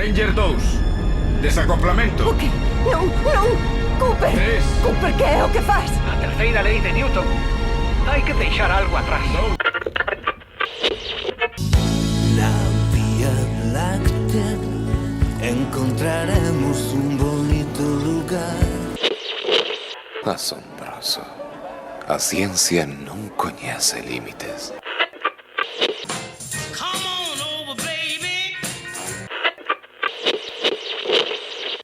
Ranger 2. Desacoplamento. O que? Non, non! Cooper! 3. Cooper, que é o que faz? A terceira lei de Newton. Hai que deixar algo atrás. La Vía Láctea encontraremos un bonito lugar. Asombroso. A ciencia non coñece límites.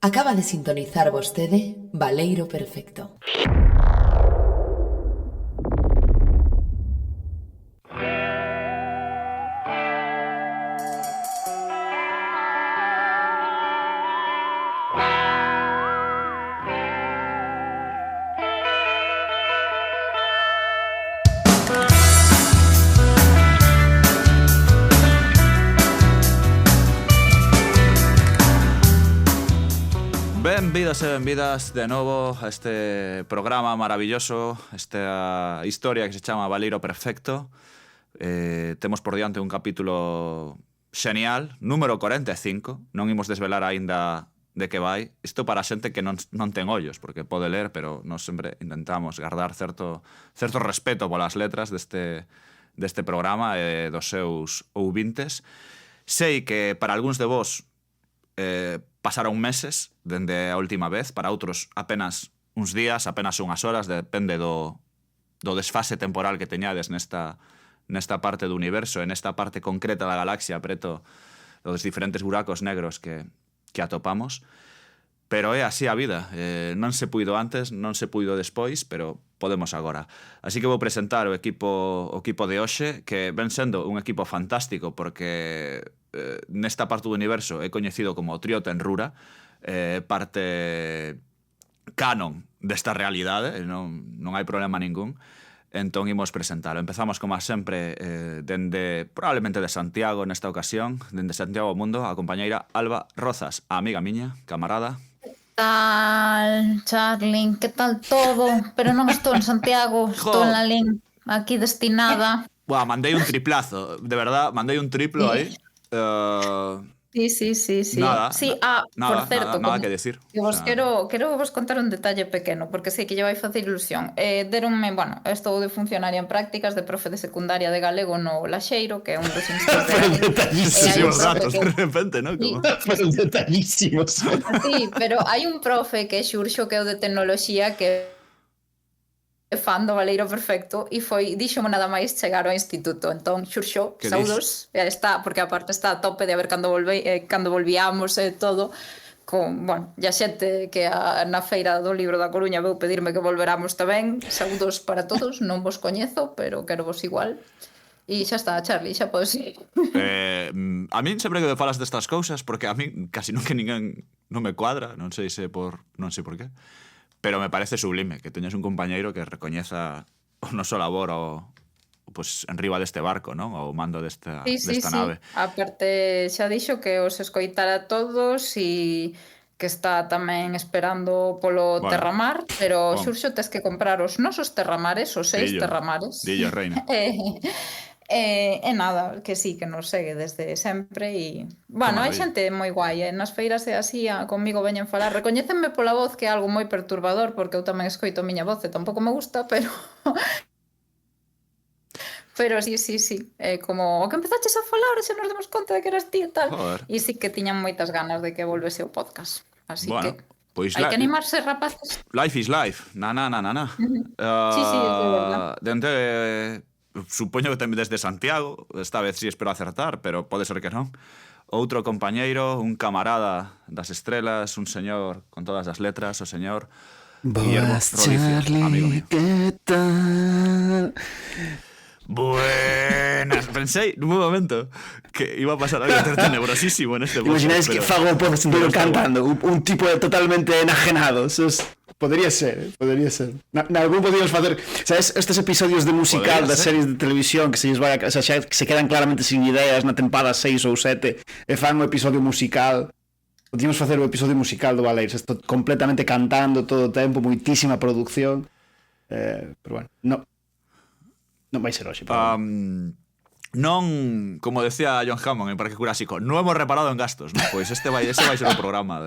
Acaba de sintonizar vostede Baleiro Perfecto. Benvidas e benvidas de novo a este programa maravilloso, esta historia que se chama Baleiro Perfecto. Temos por diante un capítulo xenial, número 45. Non imos desvelar aínda de que vai. Isto para a xente que non ten ollos, porque pode ler, pero nós sempre intentamos guardar certo respeto polas letras deste programa e dos seus ouvintes. Sei que para algúns de vos pasaron meses dende a última vez, para outros apenas uns días, apenas unhas horas, depende do desfase temporal que teñades nesta parte do universo, en esta parte concreta da galaxia, preto dos diferentes buracos negros que atopamos. Pero é así a vida, non se puido antes, non se puido despois, pero podemos agora. Así que vou presentar o equipo de hoxe, que ven sendo un equipo fantástico, porque nesta parte do universo é coñecido como o Trío Tenrura, parte canon desta realidade, non hai problema ningún. Entón imos presentalo. Empezamos como sempre dende probablemente de Santiago nesta ocasión, dende Santiago ao Mundo, a compañeira Alba Rozas, a amiga miña, camarada. Tal, Charlie, que tal todo? Pero non estou en Santiago, estou en Lalín, aquí destinada. Buah, mandei un triplazo, de verdad, mandei un triplo aí. Sí. Nada, sí, nada, por certo, nada que decir. Que vos quero vos contar un detalle pequeno, porque sei que lle vai facer ilusión. Deronme, estou de funcionaria en prácticas de profe de secundaria de galego no Laxeiro, que é un dos institutos. Detallísimos datos, de repente, ¿no? Pero detallísimos. Sí, pero hai un profe que é Xurxo, que é o de tecnoloxía, que é fan do Baleiro Perfecto, e díxome nada máis chegar ao instituto. Entón, Xurxo, saudos, está, porque aparte está a tope de a ver cando volvíamos e todo, con, ya xente que na feira do libro da Coruña veu pedirme que volveramos tamén. Saudos para todos, non vos coñezo, pero quero vos igual. E xa está, Charlie, xa podes ir. A min sempre que me falas destas cousas, porque a min casi nunca ninguén non me cuadra, non sei por qué. Pero me parece sublime que teñas un compañeiro que recoñeza o noso labor pues, en riba deste barco, non? O mando desta nave. Aparte, xa dixo que os escoitara todos e que está tamén esperando polo terramar, pero Xurxo tes que comprar os nosos terramares, os 6 terramares. Dillo, reina. E nada, que sí, que nos segue desde sempre e, hai xente moi guai, nas feiras e así comigo veñen falar, recoñécenme pola voz, que é algo moi perturbador, porque eu tamén escoito a miña voz e tampouco me gusta, pero sí, como o que empezaches a falar e xa nos demos conta de que eras ti e tal. E sí que tiñan moitas ganas de que volvese o podcast, así que pois hai que animarse, rapaces. Life is life, na. Sí, é verdad. Dende supoño que tamén desde Santiago, esta vez sí espero acertar, pero pode ser que non. Outro compañeiro, un camarada das estrelas, un señor con todas as letras, o señor Guillermo Rodicio, amigo mío. ¿Qué tal? Buenas, pensei nun momento que iba a pasar algo tenebrosísimo en este podcast. Imagináis que fago o podcast entero cantando, un tipo totalmente enajenado. Podría ser. Nalgún podíamos facer, sabes, estes episodios de musical das series de televisión que se quedan claramente sin ideas na tempada 6 ou 7 e fan un episodio musical. Podíamos facer o episodio musical do Baleiro, isto completamente cantando todo o tempo, moitísima producción. Pero non vai ser hoxe. Non, como decía John Hammond en Parque Jurásico, non hemos reparado en gastos, ¿no? Pois ese vai ser o programa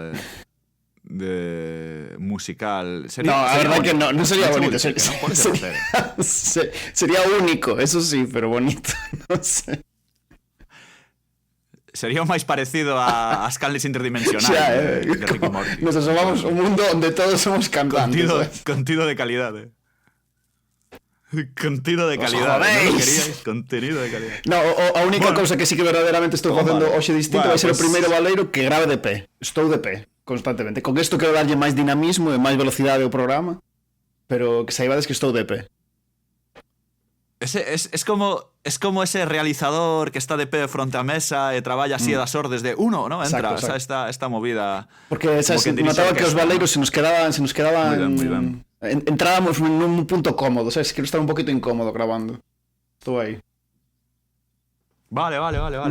de musical. No, a verdad que no sería bonito. Sería único, eso sí, pero bonito, no sé. Sería o máis parecido ás canles interdimensionais de Rick e Morty. Nos asomamos un mundo onde todos somos cantantes. Contido de calidade. Contido de calidade, non queríais contenido de calidade. No, a única cousa que sí que verdadeiramente estou facendo hoxe distinto vai ser o primeiro baleiro que grave de pé. Estou de pé constantemente. Con isto quero darlle máis dinamismo e máis velocidade ao programa, pero que saibades que estou de pé. Es como ese realizador que está de pé fronte á mesa e traballa así das ordes de uno, ¿no? Entra exacto. Esta movida. Porque notaba que os baleiros se nos quedaban muy bien. Entrábamos nun punto cómodo, sabes? Que estaba un poquito incómodo grabando. Estou aí. Vale.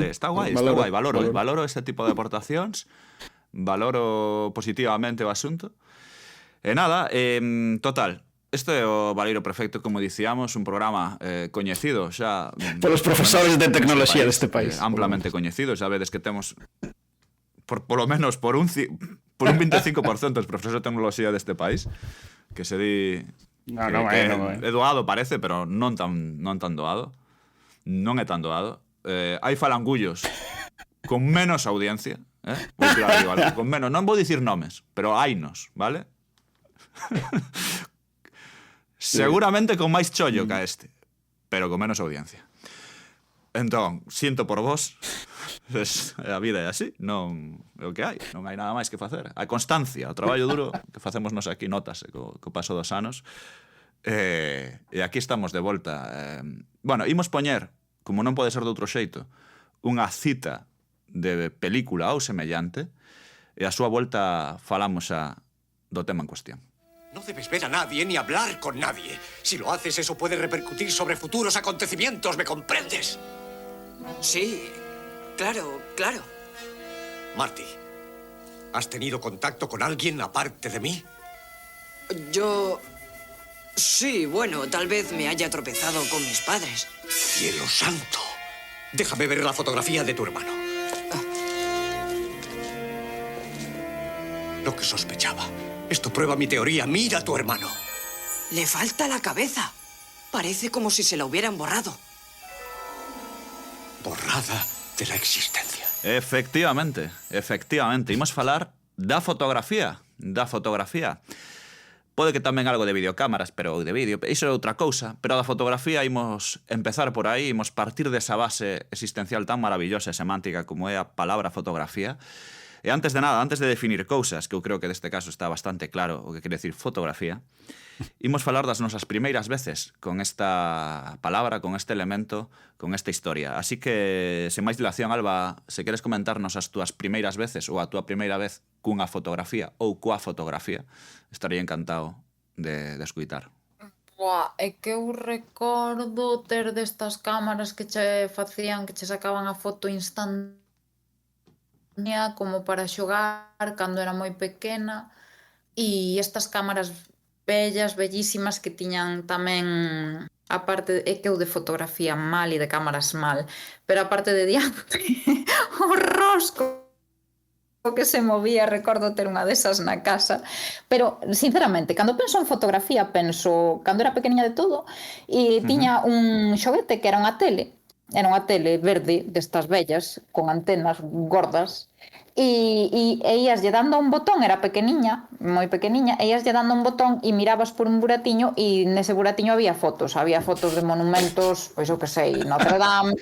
Está guai, valoro este tipo de aportacións. Valoro positivamente o asunto. E nada, total. Este é o Baleiro Perfecto, como dicíamos, un programa coñecido xa polos profesores de tecnoloxía deste país. Amplamente coñecido, xa vedes que temos polo menos por un 25% dos profesores de tecnoloxía deste país que se di é doado, parece, pero non tan doado. Non é tan doado. Hai falangullos con menos audiencia, vou tirar algo, con menos, non vou dicir nomes, pero hainos, vale? Seguramente con máis chollo que este, pero con menos audiencia. Entón, siento por vos. A vida é así, non é o que hai, non hai nada máis que facer. A constancia, o traballo duro que facemos nos aquí notas co paso dos anos. E aquí estamos de volta. Bueno, imos poñer, como non pode ser de outro xeito, unha cita de película ou semellante, e a súa volta falamos xa do tema en cuestión. No debes ver a nadie ni hablar con nadie. Si lo haces, eso puede repercutir sobre futuros acontecimientos, ¿me comprendes? Sí, claro. Marty, ¿has tenido contacto con alguien aparte de mí? Yo... Sí, bueno, tal vez me haya tropezado con mis padres. ¡Cielo santo! Déjame ver la fotografía de tu hermano. Lo que sospechaba. Esto prueba mi teoría. Mira a tu hermano. Le falta la cabeza. Parece como si se la hubieran borrado. Borrada de la existencia. Efectivamente. Imos falar da fotografía. Pode que tamén algo de videocámaras, pero de vídeo, iso é outra cousa, pero da fotografía imos empezar por aí, imos partir desa base existencial tan maravillosa e semántica como é a palabra fotografía. E antes de nada, antes de definir cousas, que eu creo que deste caso está bastante claro o que quere decir fotografía, imos falar das nosas primeiras veces con esta palabra, con este elemento, con esta historia. Así que, sen máis dilación, Alba, se queres comentarnos as túas primeiras veces ou a túa primeira vez cunha fotografía ou coa fotografía, estaría encantado de escuitar. É que eu recordo ter destas cámaras que che facían, que che sacaban a foto instantánea como para xogar cando era moi pequena, e estas cámaras bellísimas que tiñan tamén, aparte, é que eu de fotografía mal e de cámaras mal, pero aparte de diante o rosco que se movía, recordo ter unha desas na casa. Pero, sinceramente, cando penso en fotografía, penso cando era pequeniña de todo, e tiña un xoguete que era unha tele verde destas vellas, con antenas gordas, e íaslle dando un botón, era pequeniña, moi pequeniña, e íaslle dando un botón e mirabas por un buratiño, e nese buratiño había fotos de monumentos, pois eu que sei, Notre Dame.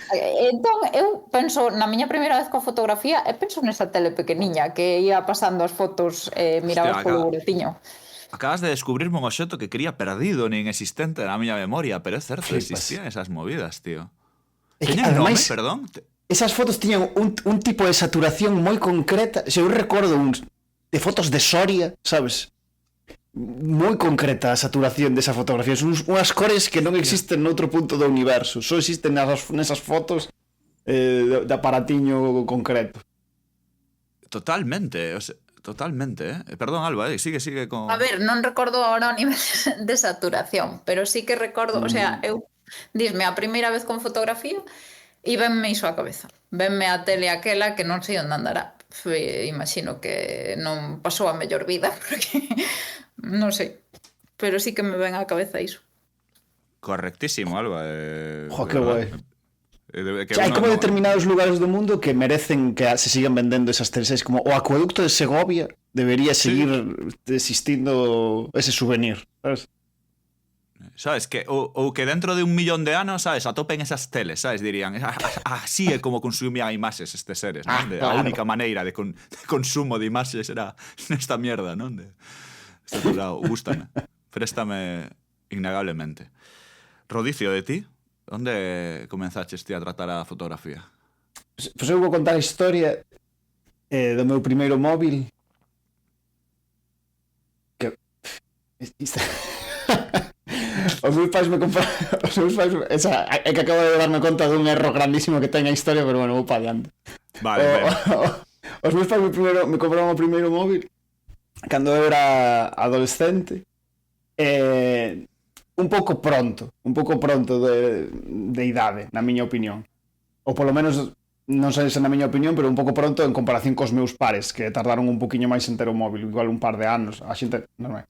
Entón, eu penso, na miña primeira vez coa fotografía, e penso nesa tele pequeniña, que ia pasando as fotos e mirabas polo buratiño. Acabas de descubrirme un obxecto que quería perdido, nin existente na miña memoria, pero é certo, existían esas movidas, tío. Teñen nome, perdón? Esas fotos tiñan un tipo de saturación moi concreta. Se eu recordo de fotos de Soria, sabes? Moi concreta a saturación desa fotografía. Son unhas cores que non existen noutro punto do universo. Só existen nesas fotos de aparatiño concreto. Totalmente, Perdón, Alba, sigue con... A ver, non recordo ahora o nivel de saturación, pero sí que recordo, o sea, eu... Disme, a primeira vez con fotografía, E venme iso á cabeza. Venme a tele aquela que non sei onde andará. Imagino que non pasou a mellor vida, porque non sei. Pero sí que me ven á cabeza iso. Correctísimo, Alba. Jo, que guai. Hai como determinados lugares do mundo que merecen que se sigan vendendo esas teles. Como o acueducto de Segovia debería seguir existindo ese souvenir, sabes? Que ou que dentro de 1 millón de anos, sabes, atopen esas teles, sabes, dirían, así é como consumían imaxes estes seres, non? Claro. A única maneira de consumo de imaxes era nesta mierda, non? Este lado, gústame, préstame innegablemente. Rodicio, de ti? Onde comenzaches ti a tratar a fotografía? Pois eu vou contar a historia do meu primeiro móvil que os meus pais me compraron é que acabo de darme conta dun erro grandísimo que ten a historia, pero bueno, vou pa adiante. Vale, os meus pais me compraron o primeiro móvil cando eu era adolescente, un pouco pronto de idade, na miña opinión, ou polo menos non sei se na miña opinión, pero un pouco pronto en comparación cos meus pares, que tardaron un poquinho máis en ter o móvil, igual un par de anos, a xente non é.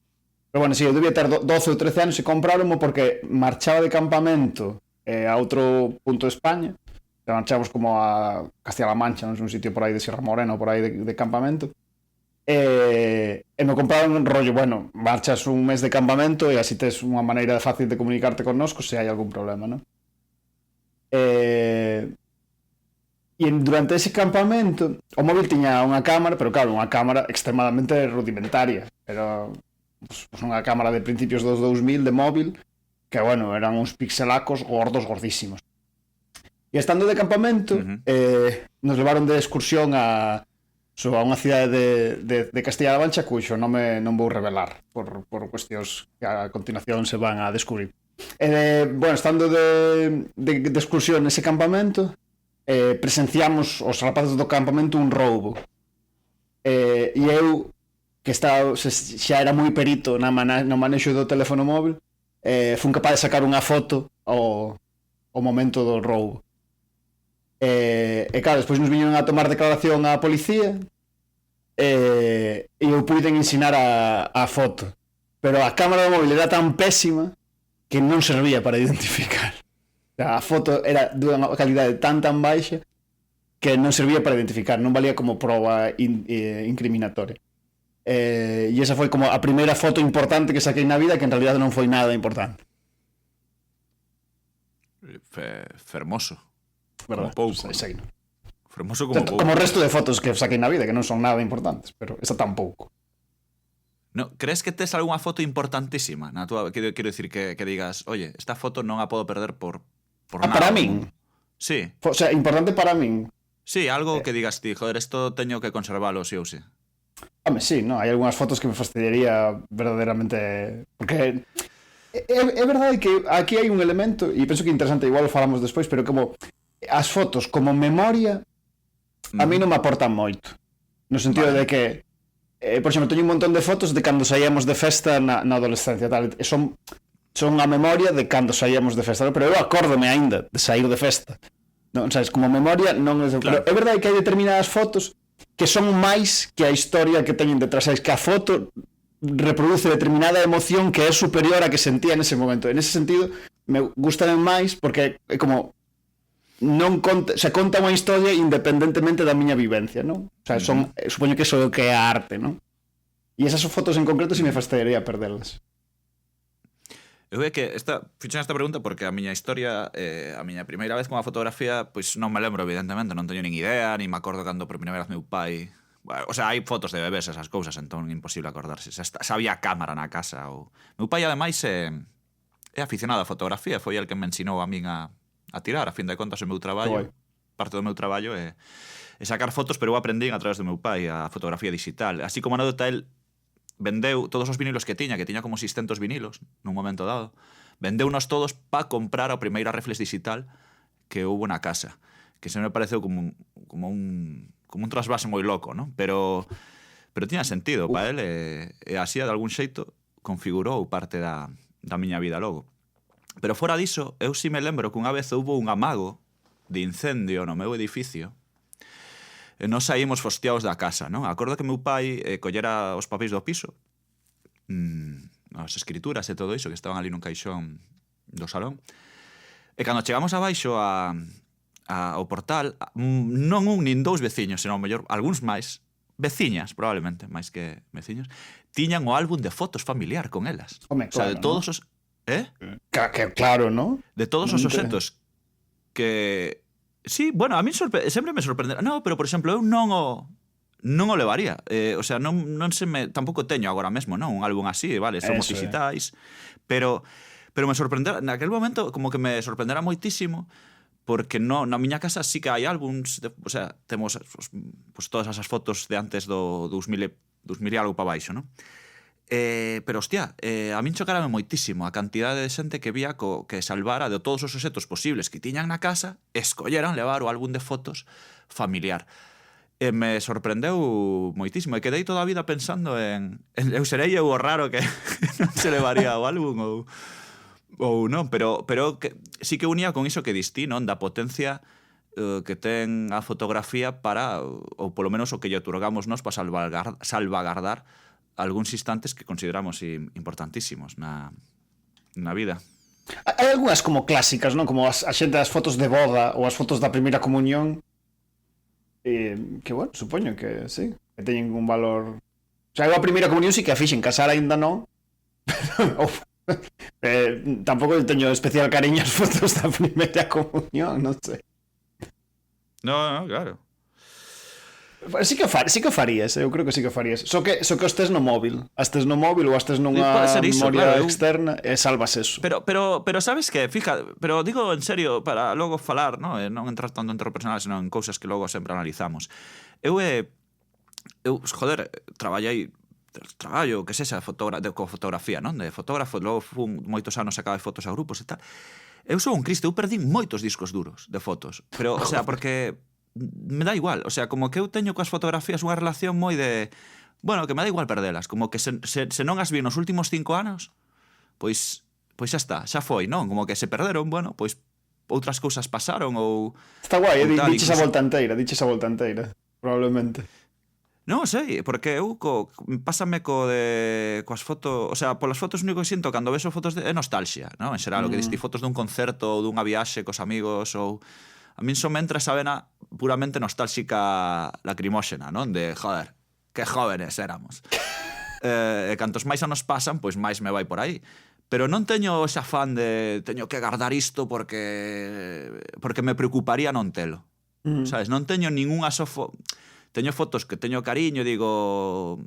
Pero bueno, si, eu debía ter 12 ou 13 anos e compraronmo porque marchaba de campamento a outro punto de España, que marchábamos como a Castilla-La Mancha, non sei, un sitio por aí de Sierra Morena ou por aí de campamento, e me compraron un rollo, bueno, marchas un mes de campamento e así tes unha maneira fácil de comunicarte connosco se hai algún problema, non? E durante ese campamento o móvil tiña unha cámara, pero claro, unha cámara extremadamente rudimentaria, pero pues unha cámara de principios dos 2000 de móvil que, bueno, eran uns pixelacos gordos, gordísimos. E estando de campamento, nos levaron de excursión a unha cidade de Castilla-La Mancha cuxo nome non vou revelar por cuestións que a continuación se van a descubrir. Bueno, estando de excursión nese campamento, presenciamos os rapaces do campamento un roubo. E eu, que xa era moi perito no manexo do teléfono móvil, fun capaz de sacar unha foto ao momento do roubo. E claro, despois nos viñeron a tomar declaración á policía e eu puiden ensinar a foto, pero a cámara do móvil era tan pésima que non servía para identificar. A foto era dunha calidade tan baixa que non servía para identificar, non valía como proba incriminatoria. E esa foi como a primeira foto importante que saquei na vida, que en realidad non foi nada importante. Fermoso. Verdad, como pouco. Fermoso como pouco. Como o resto de fotos que saquei na vida, que non son nada importantes, pero esa tampouco. No, crees que tes algunha foto importantísima na túa? Quero dicir que digas, oye, esta foto non a podo perder por nada. Para min? Sí. O sea, importante para min. Sí, algo que digas ti, joder, esto teño que conservalo, sí ou sí. Home, sí, no, hai algunhas fotos que me fastidiaría verdadeiramente, porque é verdade que aquí hai un elemento, e penso que é interesante, igual o falamos despois, pero como as fotos como memoria a mí non me aportan moito, no sentido de que por exemplo, teño un montón de fotos de cando saíamos de festa na adolescencia, tal, e son a memoria de cando saíamos de festa, pero eu acórdome aínda de sair de festa, non, sabes, como memoria non é, claro. Pero é verdade que hai determinadas fotos que son máis que a historia que teñen detrás, sabes, que a foto reproduce determinada emoción que é superior a que sentía nese momento. En ese sentido, me gustan máis porque é como non conta, se conta unha historia independentemente da miña vivencia, non? O sea, supoño que iso é o que é a arte, non? E esas fotos en concreto si me fastidiaría perderlas. Eu é que fixen esta pregunta porque a miña historia, a miña primeira vez con a fotografía, pois non me lembro, evidentemente, non teño nin idea, nin me acordo cando por primeira vez meu pai... Bueno, o sea, hai fotos de bebés, esas cousas, entón imposible acordarse. Xa había cámara na casa. Meu pai, ademais, é aficionado á fotografía, foi el que me ensinou a min a tirar, a fin de contas, o meu traballo, parte do meu traballo é sacar fotos, pero eu aprendín a través do meu pai a fotografía digital. Así como anécdota, el vendeu todos os vinilos que tiña como 600 vinilos nun momento dado, vendeunos todos para comprar a primeira reflex digital que houve na casa, que se me pareceu como un trasvase moi loco, non? Pero tiña sentido para el e así, de algún xeito, configurou parte da miña vida logo. Pero fora diso, eu si me lembro que unha vez houve un amago de incendio no meu edificio, e nos saímos fostiados da casa, non? Acordo que meu pai collera os papéis do piso, as escrituras e todo iso que estaban ali nun caixón do salón, e cando chegamos abaixo ao portal, non un nin dous veciños, senón mellor algúns máis, veciñas, probablemente, máis que veciños, tiñan o álbum de fotos familiar con elas. Home, o sea, claro, de todos os... Claro, ¿no? De todos os obxectos que... Sí, bueno, a mí sempre me sorprenderá. No, pero, por exemplo, eu non o levaría. O sea, non se me... Tampouco teño agora mesmo, non? Un álbum así, vale, somos digitais. Pero me sorprenderá... Naquel momento, como que me sorprenderá moitísimo, porque na miña casa sí que hai álbums, o sea, temos pues, todas esas fotos de antes do 2000 e algo para baixo, non? Pero, hostia, a min chocarame moitísimo a cantidade de xente que vía que salvara de todos os obxectos posibles que tiñan na casa, escolleran levar o álbum de fotos familiar. E me sorprendeu moitísimo, e quedei toda a vida pensando en eu serei eu o raro que non se levaría o álbum ou non, pero que, sí que unía con iso que distí, non? Da potencia que ten a fotografía para, ou polo menos o que lle otorgamos nós para salvagardar algúns instantes que consideramos importantísimos na vida. Hai algunhas como clásicas, non? Como a xente das fotos de boda ou as fotos da primeira comunión, que, bueno, supoño que sí, que teñen un valor... O sea, eu a primeira comunión sí que a fixen, casar aínda non, pero... tampouco teño especial cariño as fotos da primeira comunión, non sei. No, claro. Sí que farías, eu creo que sí que farías. Só que os tes no móvil. As tes no móvil ou as tes nunha memoria externa e salvas eso. Pero sabes que, fija, pero digo en serio, para logo falar, non entrar tanto en terror personal, senón en cousas que logo sempre analizamos. Eu joder, traballo, que sexa, co fotografía, non? De fotógrafo, logo fun moitos anos sacaba fotos a grupos e tal. Eu sou un cristo, eu perdín moitos discos duros de fotos, pero, o sea, porque me dá igual, o sea, como que eu teño coas fotografías unha relación moi de... Bueno, que me dá igual perdelas, como que se non as vi nos últimos 5 anos, pois xa está, xa foi, non? Como que se perderon, bueno, pois outras cousas pasaron ou... Está guai, diches a volta enteira, probablemente. Non sei, porque eu pásame coas fotos, o sea, polas fotos único que sinto cando vexo fotos é nostalgia, non? En xeral, o que diste fotos dun concerto ou dunha viaxe cos amigos ou... A min só me entra esa vena puramente nostálxica lacrimóxena, non? De, joder, que jóvenes éramos. E cantos máis anos pasan, pois máis me vai por aí. Pero non teño ese afán de teño que guardar isto porque me preocuparía non telo. Sabes? Non teño ningunha Teño fotos que teño cariño, digo...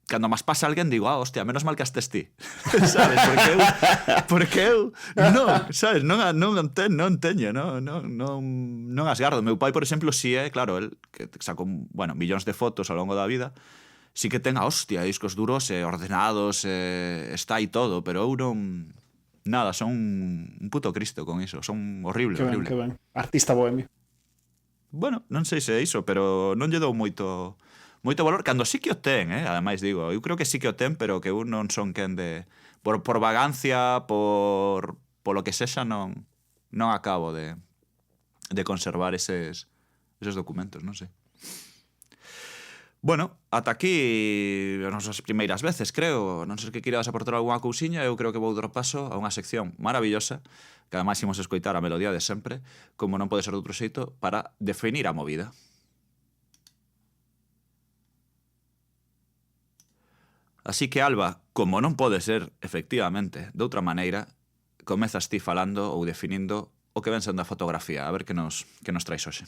Cando máis pasa alguén, digo, hostia, menos mal que estes ti. Sabes? Porque eu non, sabes? Non teño, non as gardo. Meu pai, por exemplo, si claro, el que sacou, bueno, millóns de fotos ao longo da vida, sí que ten a hostia, discos duros ordenados, está aí todo, pero eu non... Nada, son un puto cristo con iso, son horrible. Que ben. Artista bohemio. Bueno, non sei se é iso, pero non lle dou moito valor, cando sí que o ten, ademais digo, eu creo que sí que o ten, pero que eu non son quen de... Por vagancia, polo que sexa, non acabo de conservar eses documentos, non sei. Bueno, ata aquí as nosas primeiras veces, creo. Non sei que querías aportar algunha cousiña, eu creo que vou dar paso a unha sección maravillosa, que ademais imos escoitar a melodía de sempre, como non pode ser de outro xeito, para definir a movida. Así que, Alba, como non pode ser, efectivamente, de outra maneira, comezas ti falando ou definindo o que ven sendo a fotografía. A ver que nos traes hoxe.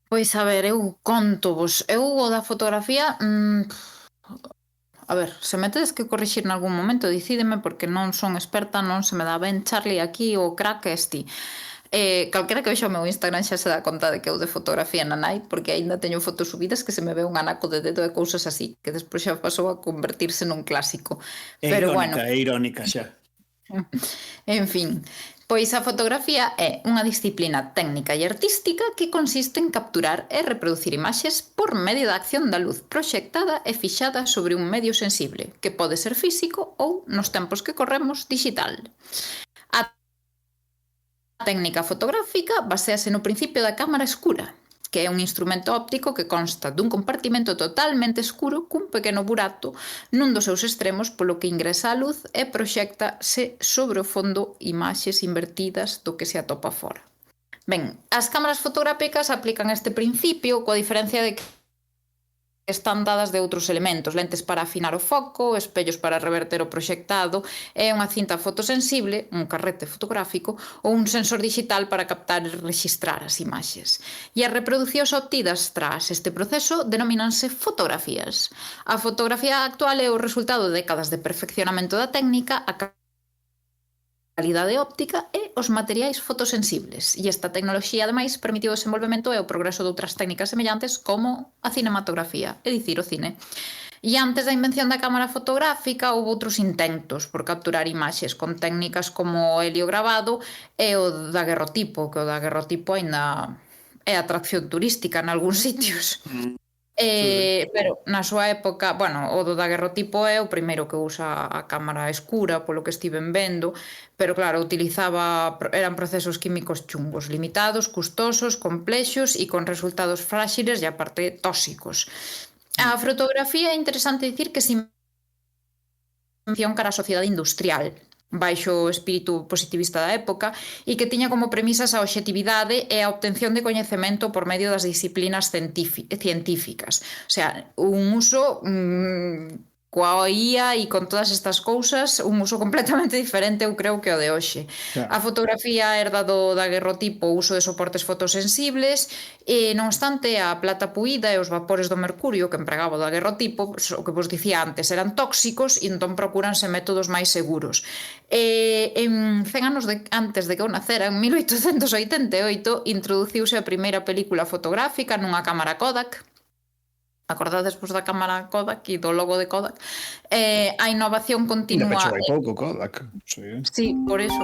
Pois a ver, eu contovos. Eu o da fotografía... A ver, se me tedes que corrixir nalgún momento, dicídeme, porque non son experta, non se me dá ben. Charlie, aquí o crack es ti. Calquera que vexa o meu Instagram xa se dá conta de que eu de fotografía na nai, porque aínda teño fotos subidas que se me ve un anaco de dedo e cousas así, que despois xa pasou a convertirse nun clásico. Pero bueno, é irónica xa. En fin, Pois a fotografía é unha disciplina técnica e artística que consiste en capturar e reproducir imaxes por medio da acción da luz proxectada e fixada sobre un medio sensible, que pode ser físico ou, nos tempos que corremos, digital. A técnica fotográfica baséase no principio da cámara escura, que é un instrumento óptico que consta dun compartimento totalmente escuro cun pequeno burato nun dos seus extremos polo que ingresa a luz e proxéctase sobre o fondo imaxes invertidas do que se atopa fora. Ben, as cámaras fotográficas aplican este principio coa diferencia de que están dadas de outros elementos, lentes para afinar o foco, espellos para reverter o proxectado e unha cinta fotosensible, un carrete fotográfico ou un sensor digital para captar e rexistrar as imaxes. E as reproducións obtidas tras este proceso denomínanse fotografías. A fotografía actual é o resultado de décadas de perfeccionamento da técnica, a calidade óptica e os materiais fotosensibles. E esta tecnoloxía, ademais, permitiu o desenvolvemento e o progreso de outras técnicas semellantes como a cinematografía, é dicir, o cine. E antes da invención da cámara fotográfica houve outros intentos por capturar imaxes con técnicas como o heliogravado e o daguerrotipo, que o daguerrotipo aínda é atracción turística en algúns sitios. Pero na súa época, o do daguerrotipo é o primeiro que usa a cámara escura, polo que estiven vendo, pero claro, eran procesos químicos chungos, limitados, custosos, complexos e con resultados fráxiles e aparte tóxicos. A fotografía é interesante dicir que se invención cara a sociedade industrial, baixo o espírito positivista da época, e que tiña como premisas a obxectividade e a obtención de coñecemento por medio das disciplinas científicas. O sea, un uso coa IA e con todas estas cousas, un uso completamente diferente, eu creo, que o de hoxe. Claro. A fotografía herda do daguerrotipo, o uso de soportes fotosensibles, e, non obstante, a plata puída e os vapores do mercurio que empregaba o daguerrotipo, o que vos dicía antes, eran tóxicos e entón procúranse métodos máis seguros. En 100 anos antes de que eu nacera, en 1888, introduciuse a primeira película fotográfica nunha cámara Kodak. Acordades vos da cámara Kodak e do logo de Kodak? A innovación continúa... De pecho vai pouco, Kodak. Sí, por iso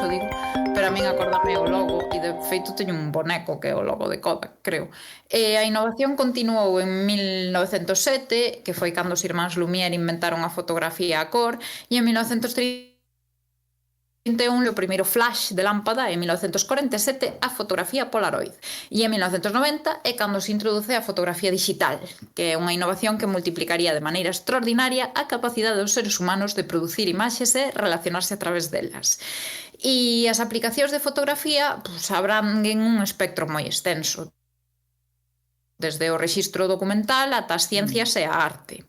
digo. Pero a min acordame o logo e de feito teño un boneco que é o logo de Kodak, creo. A innovación continuou en 1907, que foi cando os irmáns Lumière inventaron a fotografía a cor, e en 1931 o primeiro flash de lámpada, e en 1947 a fotografía Polaroid, e en 1990 é cando se introduce a fotografía digital, que é unha innovación que multiplicaría de maneira extraordinaria a capacidade dos seres humanos de producir imaxes e relacionarse a través delas. E as aplicacións de fotografía abranguen un espectro moi extenso, desde o rexistro documental ata as ciencias e a arte.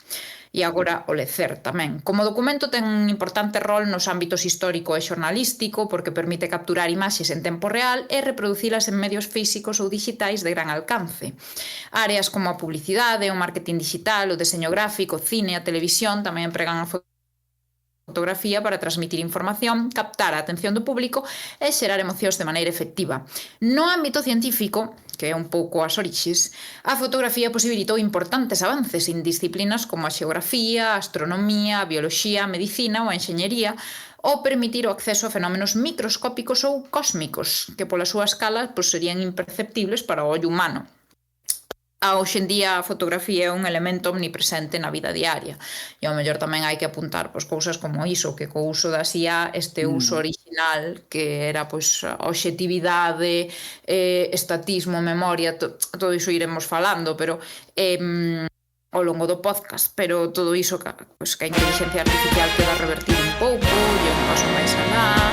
E agora o lecer tamén. Como documento ten un importante rol nos ámbitos histórico e xornalístico porque permite capturar imaxes en tempo real e reproducilas en medios físicos ou digitais de gran alcance. Áreas como a publicidade, o marketing digital, o deseño gráfico, o cine, a televisión tamén empregan a fotografía para transmitir información, captar a atención do público e xerar emocións de maneira efectiva. No ámbito científico, que é un pouco as orixes, a fotografía posibilitou importantes avances en disciplinas como a xeografía, a astronomía, a bioloxía, a medicina ou a enxeñería, ou permitir o acceso a fenómenos microscópicos ou cósmicos, que pola súa escala serían imperceptibles para o ollo humano. Hoxe en día a fotografía é un elemento omnipresente na vida diaria e ao mellor tamén hai que apuntar cousas como iso, que co uso da IA este uso original que era obxectividade, estatismo, memoria, todo iso iremos falando, pero ao longo do podcast, pero todo iso que a inteligencia artificial queda revertir un pouco e un paso máis alá.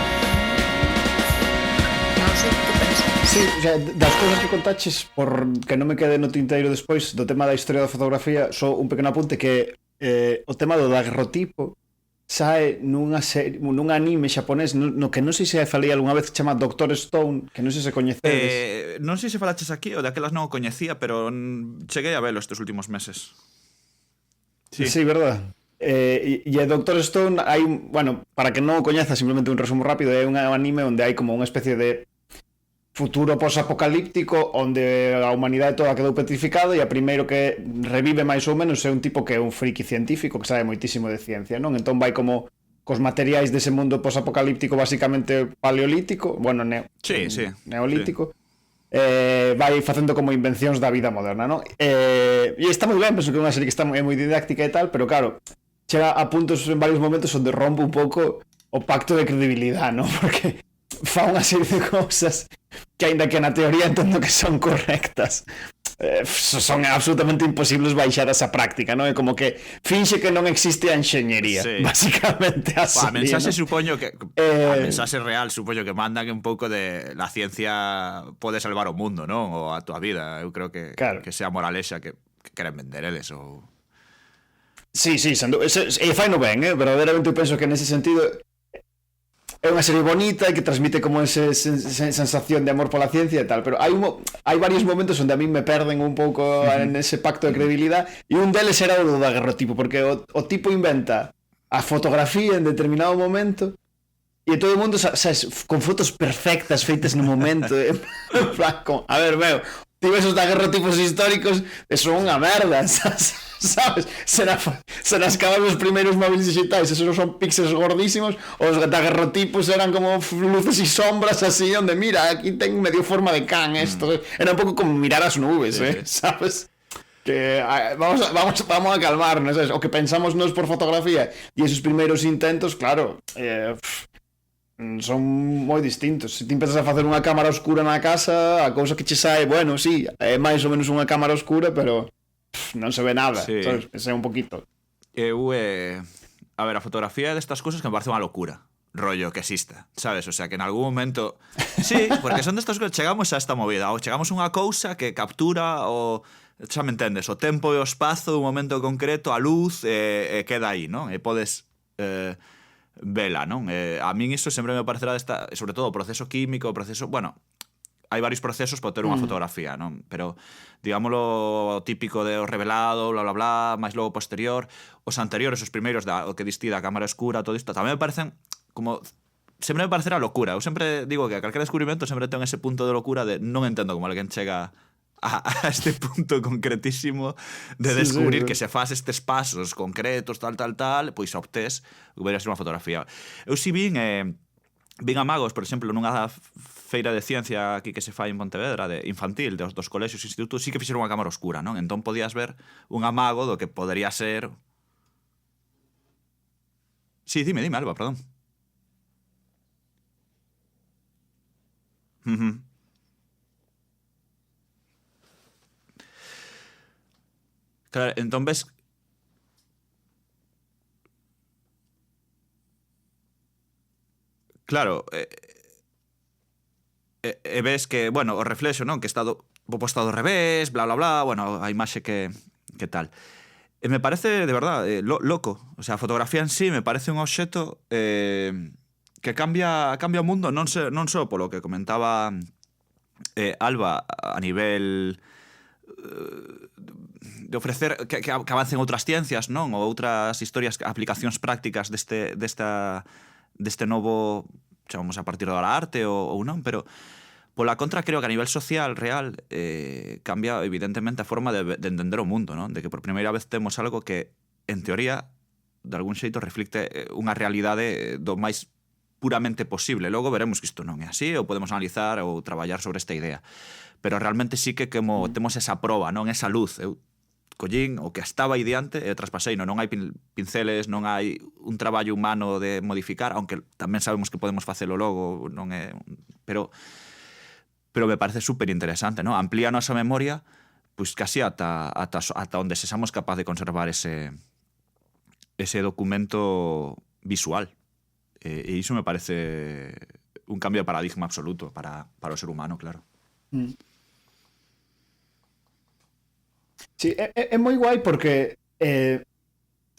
Non sei que pensas. Sí, o sea, das cousas que contaches, por que non me quede no tinteiro despois do tema da historia da fotografía, só un pequeno apunte que o tema do daguerrotipo sae nun anime xaponés no que non sei se falei algunha vez, que chama Dr. Stone, que non sei se coñecedes. Non sei se falaches aquí, o daquelas non o coñecía, pero cheguei a velo estes últimos meses. Sí, verdad. E a Dr. Stone hai, para que non o coñeza, simplemente un resumo rápido, é un anime onde hai como unha especie de futuro posapocalíptico onde a humanidade toda quedou petrificada e a primeiro que revive máis ou menos é un tipo que é un friki científico que sabe moitísimo de ciencia, non? Entón vai como cos materiais dese mundo posapocalíptico basicamente paleolítico, bueno, neolítico, vai facendo como invencións da vida moderna, non? E está moi ben, penso que é unha serie que está moi didáctica e tal, pero claro, chega a puntos en varios momentos onde rompe un pouco o pacto de credibilidade, non? Porque fa unha serie de cousas que, aínda que na teoría entendo que son correctas, son absolutamente imposibles baixar esa práctica, non? É como que finxe que non existe a enxeñería, basicamente así. A mensaxe, ¿no? supoño que a mensaxe real, supoño que mandan un pouco de la ciencia pode salvar o mundo, non? Ou a tua vida. Eu creo que sea a moralexa que queren vender eles ou... Sí, e fai no ben, verdadeiramente eu penso que nese sentido é unha serie bonita e que transmite como esa sensación de amor pola ciencia e tal, pero hai varios momentos onde a mí me perden un pouco nese pacto de credibilidade, e un deles era o do daguerrotipo, porque o tipo inventa a fotografía en determinado momento e todo o mundo, sabes, con fotos perfectas feitas no momento, a ver, ti ves os daguerrotipos históricos e son unha merda, sabes? Se nas cabas os primeiros móviles digitais, esos son píxeles gordísimos, os daguerrotipos eran como luces e sombras así, onde mira, aquí ten medio forma de can esto, era un pouco como mirar as nubes, sabes? Que vamos a calmarnos, ¿sabes? O que pensamos nos por fotografía e esos primeiros intentos, claro, son moi distintos. Se ti empezas a facer unha cámara oscura na casa, a cousa que che sae, bueno, sí, é máis ou menos unha cámara oscura, pero non se ve nada, sabes? É un poquito. A ver, a fotografía destas cousas que me parece unha locura, rollo que exista, sabes? O sea, que en algún momento... Sí, porque son destas cousas, chegamos a esta movida, ou chegamos a unha cousa que captura o... Xa me entendes, o tempo e o espazo, un momento concreto, a luz, e queda aí, non? E podes... vela, non? A min iso sempre me parecerá sobre todo o proceso químico, o proceso, bueno, hai varios procesos para ter unha fotografía, non? Pero digámoslo típico de o revelado, bla bla bla, máis logo posterior, os anteriores, os primeiros o que distí da cámara escura, todo isto, tamén me parecen como sempre me parecerá locura. Eu sempre digo que a calquera descubrimento sempre ten ese punto de locura de non entendo como alguén chega a este punto concretísimo de descubrir que se faz estes pasos concretos, tal, pois obtés que podría ser unha fotografía. Eu si vin a magos, por exemplo, nunha feira de ciencia aquí que se fai en Pontevedra, de infantil, dos colexios e institutos, sí que fixeron unha cámara oscura, non? Entón podías ver un amago do que podría ser... Sí, dime, Alba, perdón. Claro, entón ves... Claro, ves que, bueno, o reflexo, non? Que está posto ao revés, bla, bla, bla, bueno, a imaxe que tal. Me parece, de verdad, loco. O sea, a fotografía en sí me parece un obxeto que cambia o mundo, non só polo que comentaba Alba a nivel... de ofrecer que avancen outras ciencias, non? Ou outras historias, aplicacións prácticas deste novo, chamamos a partir da arte ou non, pero pola contra creo que a nivel social real cambia evidentemente a forma de entender o mundo, non? De que por primeira vez temos algo que en teoría de algún xeito reflicte unha realidade do máis puramente posible. Logo veremos que isto non é así, ou podemos analizar ou traballar sobre esta idea, pero realmente sí que como temos esa proba, non? Esa luz. Eu collín o que estaba aí diante e traspasei, non hai pinceles, non hai un traballo humano de modificar, aunque tamén sabemos que podemos facelo logo, non é, pero me parece super interesante, non? Amplía a nosa memoria, pois casi ata onde sexamos capaz de conservar ese documento visual. E iso me parece un cambio de paradigma absoluto para o ser humano, claro. Sí, é moi guai porque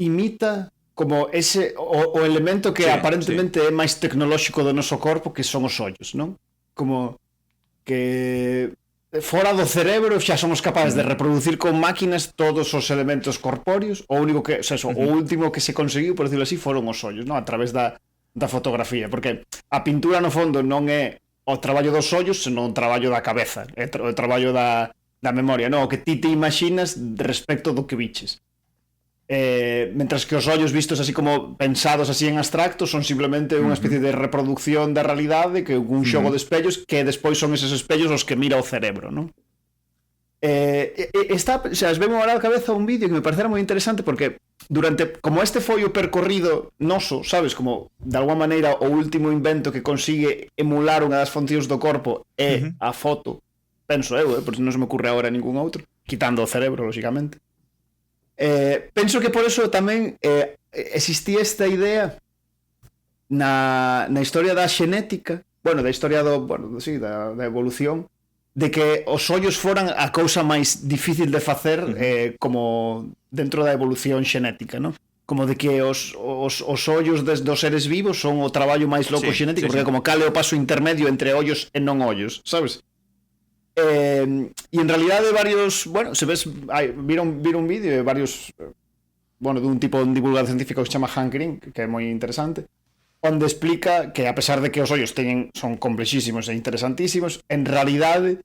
imita como ese o elemento que aparentemente é máis tecnolóxico do noso corpo, que son os ollos, non? Como que fora do cerebro xa somos capaces de reproducir con máquinas todos os elementos corpóreos. O único que, o último que se conseguiu, por decirlo así, foron os ollos, non? A través da fotografía, porque a pintura no fondo non é o traballo dos ollos, senón o traballo da cabeza, é o traballo da memoria, non? O que ti te imaginas respecto do que viches. Mentras que os ollos vistos así como pensados así en abstracto son simplemente unha especie de reproducción da realidade, que un xogo de espellos que despois son eses espellos os que mira o cerebro, non? Está, o sea, vemos ahora a cabeza un vídeo que me parecera moi interesante porque como este foi o percorrido noso, sabes, como de alguma maneira o último invento que consigue emular unha das funcións do corpo é a foto, penso eu, porque non se me ocurre agora ningún outro, quitando o cerebro, lógicamente. Penso que por eso tamén existía esta idea na historia da xenética, bueno, da historia da evolución, de que os ollos foran a cousa máis difícil de facer como dentro da evolución xenética, non? Como de que os ollos dos seres vivos son o traballo máis loco xenético, porque como cale o paso intermedio entre ollos e non ollos, sabes? E en realidade varios, bueno, se ves, viron un vídeo de varios, bueno, dun tipo de divulgador científico que se chama Hank Green, que é moi interesante, onde explica que a pesar de que os ollos son complexísimos e interesantísimos, en realidade,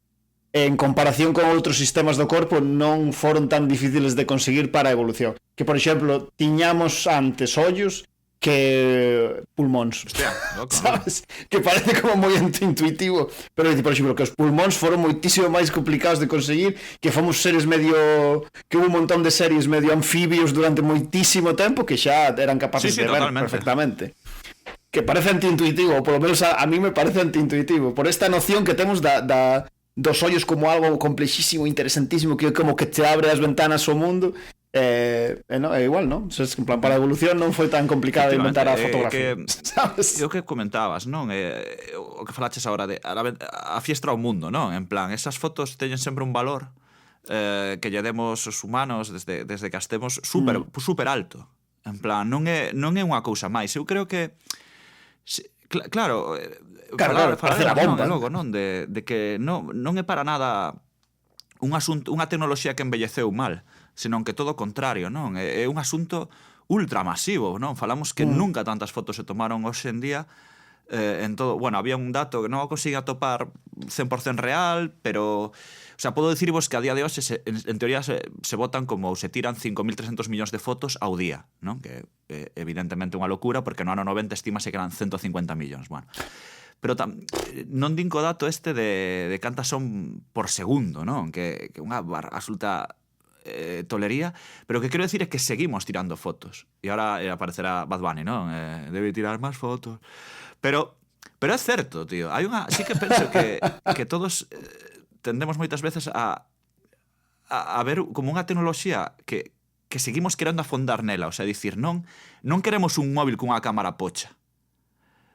en comparación con outros sistemas do corpo, non foron tan difíciles de conseguir para a evolución. Que, por exemplo, tiñamos antes ollos que pulmóns. Hostia, loco, sabes? Que parece como moi antiintuitivo, pero, por exemplo, que os pulmóns foron moitísimo máis complicados de conseguir, que fomos seres medio... que hubo un montón de series medio anfibios durante moitísimo tempo que xa eran capaces de ver perfectamente. Que parece antiintuitivo, ou polo menos a mí me parece antiintuitivo, por esta noción que temos dos ollos como algo complexísimo, interesantísimo, que como que te abre as ventanas ao mundo. No, é igual, non? En plan, para a evolución non foi tan complicado inventar a fotografía. Sabes? O que comentabas, non? O que falaches agora de a fiestra ao mundo, non? En plan, esas fotos teñen sempre un valor que lle demos os humanos desde que as temos super alto. En plan, non é unha cousa máis. Eu creo que Claro, facer a bomba logo, non? De que non é para nada unha tecnoloxía que envelleceu mal, senón que todo o contrario, non? É un asunto ultramasivo, non? Falamos que nunca tantas fotos se tomaron hoxe en día en todo. Bueno, había un dato que non o consigo atopar 100% real, pero... O sea, podo dicirvos que a día de hoxe en teoría se botan como se tiran 5.300 millóns de fotos ao día, non? Que é evidentemente unha locura, porque no ano 90 estimase que eran 150 millóns. Bueno, pero non din co dato este de cantas son por segundo, non? Que unha absoluta tolería, pero o que quero decir é que seguimos tirando fotos. E agora aparecerá Bad Bunny, non? Debe tirar máis fotos. Pero é certo, tío. Sí que penso que todos... tendemos moitas veces a ver como unha tecnoloxía que seguimos querendo afondar nela, o sea, dicir, non queremos un móvil cunha cámara pocha.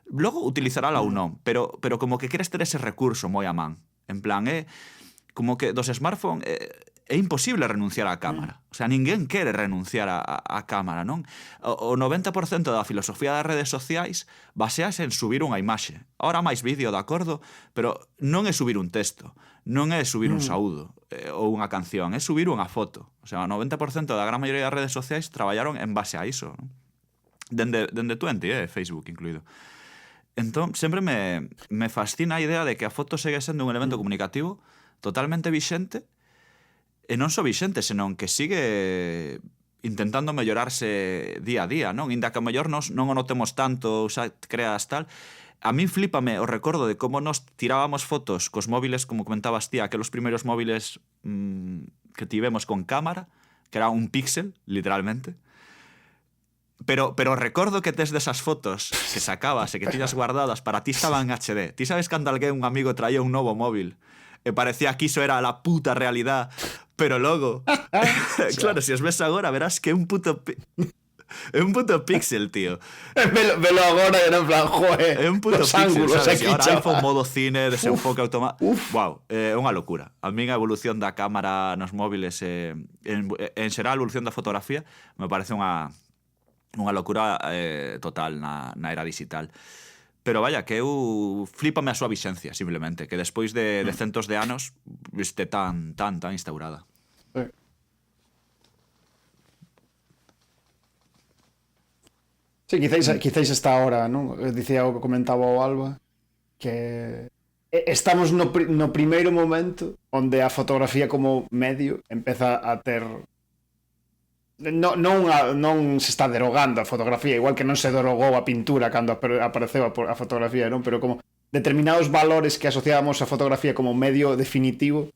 Logo utilizarala ou non, pero como que queres ter ese recurso moi a man. En plan, como que dos smartphones é imposible renunciar á cámara. O sea, ninguén quere renunciar á cámara, non? O 90% da filosofía das redes sociais basease en subir unha imaxe. Ahora máis vídeo, de acordo, pero non é subir un texto, non é subir un saúdo ou unha canción, é subir unha foto. O sea, o 90% da gran maioría das redes sociais traballaron en base a iso, non? Dende 20, Facebook incluído. Entón, sempre me fascina a idea de que a foto segue sendo un elemento comunicativo totalmente vixente. E non só vixente, senón que sigue intentando mellorarse día a día, non? Inda que a mellor non o notemos tanto, xa creas tal. A min flipame o recordo de como nos tirábamos fotos cos móviles, como comentabas ti, aquelos primeiros móviles que tivemos con cámara, que era un píxel, literalmente. Pero recordo que tes desas fotos que sacabas e que tiñas guardadas, para ti estaban en HD. Ti sabes cando alguén, un amigo, traía un novo móvil e parecía que iso era la puta realidad, pero logo claro, se os ves agora verás que é un puto píxel, tío. Velo agora e en plan, joe, é un puto píxel, sabes? Aquí, ahora iPhone modo cine, desenfoque automático. Wow, é unha locura. A min a evolución da cámara nos móviles en xeral a evolución da fotografía me parece unha locura total na era digital. Pero vaya, que eu flipame a súa vixencia, simplemente, que despois de centos de anos este tan instaurada. Sí, quizáis esta hora, non? Dicía o que comentaba o Alba, que estamos no primeiro momento onde a fotografía como medio empeza a ter non se está derogando a fotografía, igual que non se derogou a pintura cando apareceu a fotografía, non? Pero como determinados valores que asociábamos a fotografía como medio definitivo,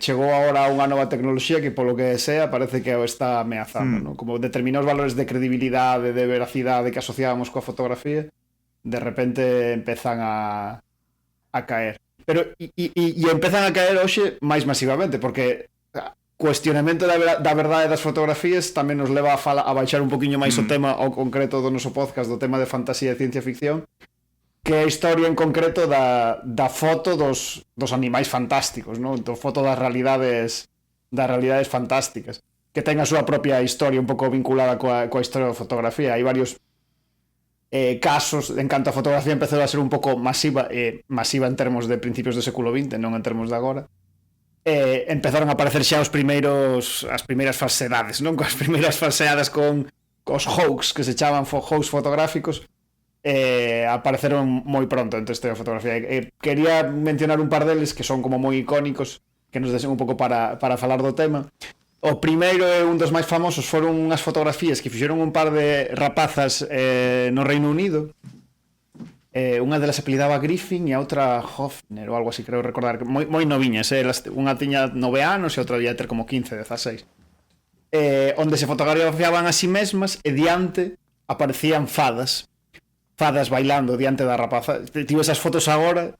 chegou agora unha nova tecnoloxía que polo que sea parece que o está ameazando, non? Como determinados valores de credibilidade, de veracidade que asociábamos coa fotografía, de repente empezan a caer. Pero e empezan a caer hoxe máis masivamente, porque cuestionamento da verdade das fotografías tamén nos leva a baixar un poquinho máis o tema ao concreto do noso podcast, do tema de fantasía e ciencia ficción, que é a historia en concreto da foto dos animais fantásticos, non? Da foto das realidades fantásticas, que ten a súa propia historia un pouco vinculada coa historia da fotografía. Hai varios casos en canto a fotografía empezou a ser un pouco masiva en termos de principios do século XX, non en termos de agora. Empezaron a aparecer xa as primeiras falsedades, non? Coas primeiras falseadas cos hoax, que se chaman hoax fotográficos, apareceron moi pronto entre esta fotografía. Quería mencionar un par deles que son como moi icónicos, que nos desen un pouco para falar do tema. O primeiro e un dos máis famosos foron unhas fotografías que fixeron un par de rapazas no Reino Unido. Unha delas apelidaba Griffin e a outra Hofner ou algo así, creo recordar, moi noviñas, unha tiña 9 anos e outra debía ter como 15, 16, onde se fotografiaban a sí mesmas e diante aparecían fadas bailando diante da rapaza. Tivo esas fotos agora,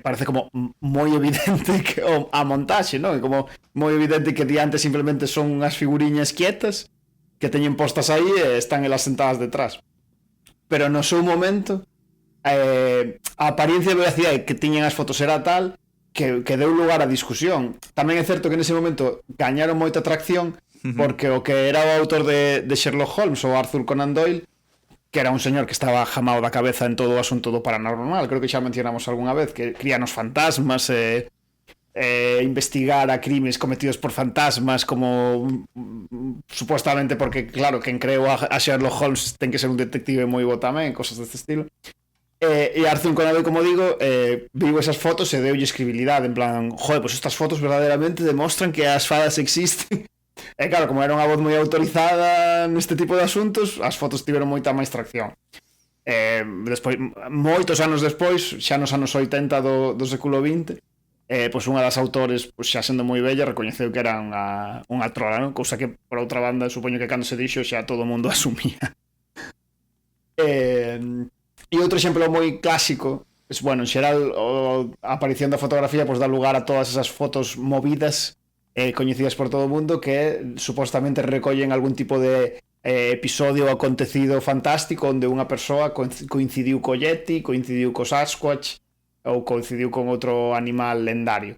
parece como moi evidente que a montaxe, non? É como moi evidente que diante simplemente son unhas figuriñas quietas que teñen postas aí e están elas sentadas detrás. Pero no seu momento a apariencia de veracidade que tiñen as fotos era tal que deu lugar a discusión. Tamén é certo que nese momento gañaron moita atracción porque o que era o autor de Sherlock Holmes, o Arthur Conan Doyle, que era un señor que estaba jamado da cabeza en todo o asunto do paranormal, creo que xa mencionamos algunha vez, que crían os fantasmas, investigar a crimes cometidos por fantasmas, como supuestamente porque, claro, quen creou a Sherlock Holmes ten que ser un detective moi bo tamén, cosas deste estilo. E Arthur Conan Doyle, como digo, viu esas fotos e deulle escribilidade, en plan, joder, pues estas fotos verdadeiramente demostran que as fadas existen. E claro, como era unha voz moi autorizada neste tipo de asuntos, as fotos tiveron moita máis tracción. Despois, moitos anos despois, xa nos anos 80 do século XX, pois unha das autores, pois xa sendo moi bella, recoñeceu que era unha trola, non? Cousa que, por outra banda, supoño que cando se dixo xa todo o mundo asumía. E outro exemplo moi clásico, bueno, en xeral, a aparición da fotografía pois dá lugar a todas esas fotos movidas coñecidas por todo o mundo que supostamente recollen algún tipo de episodio ou acontecido fantástico onde unha persoa coincidiu co Yeti, coincidiu co Sasquatch ou coincidiu con outro animal lendario.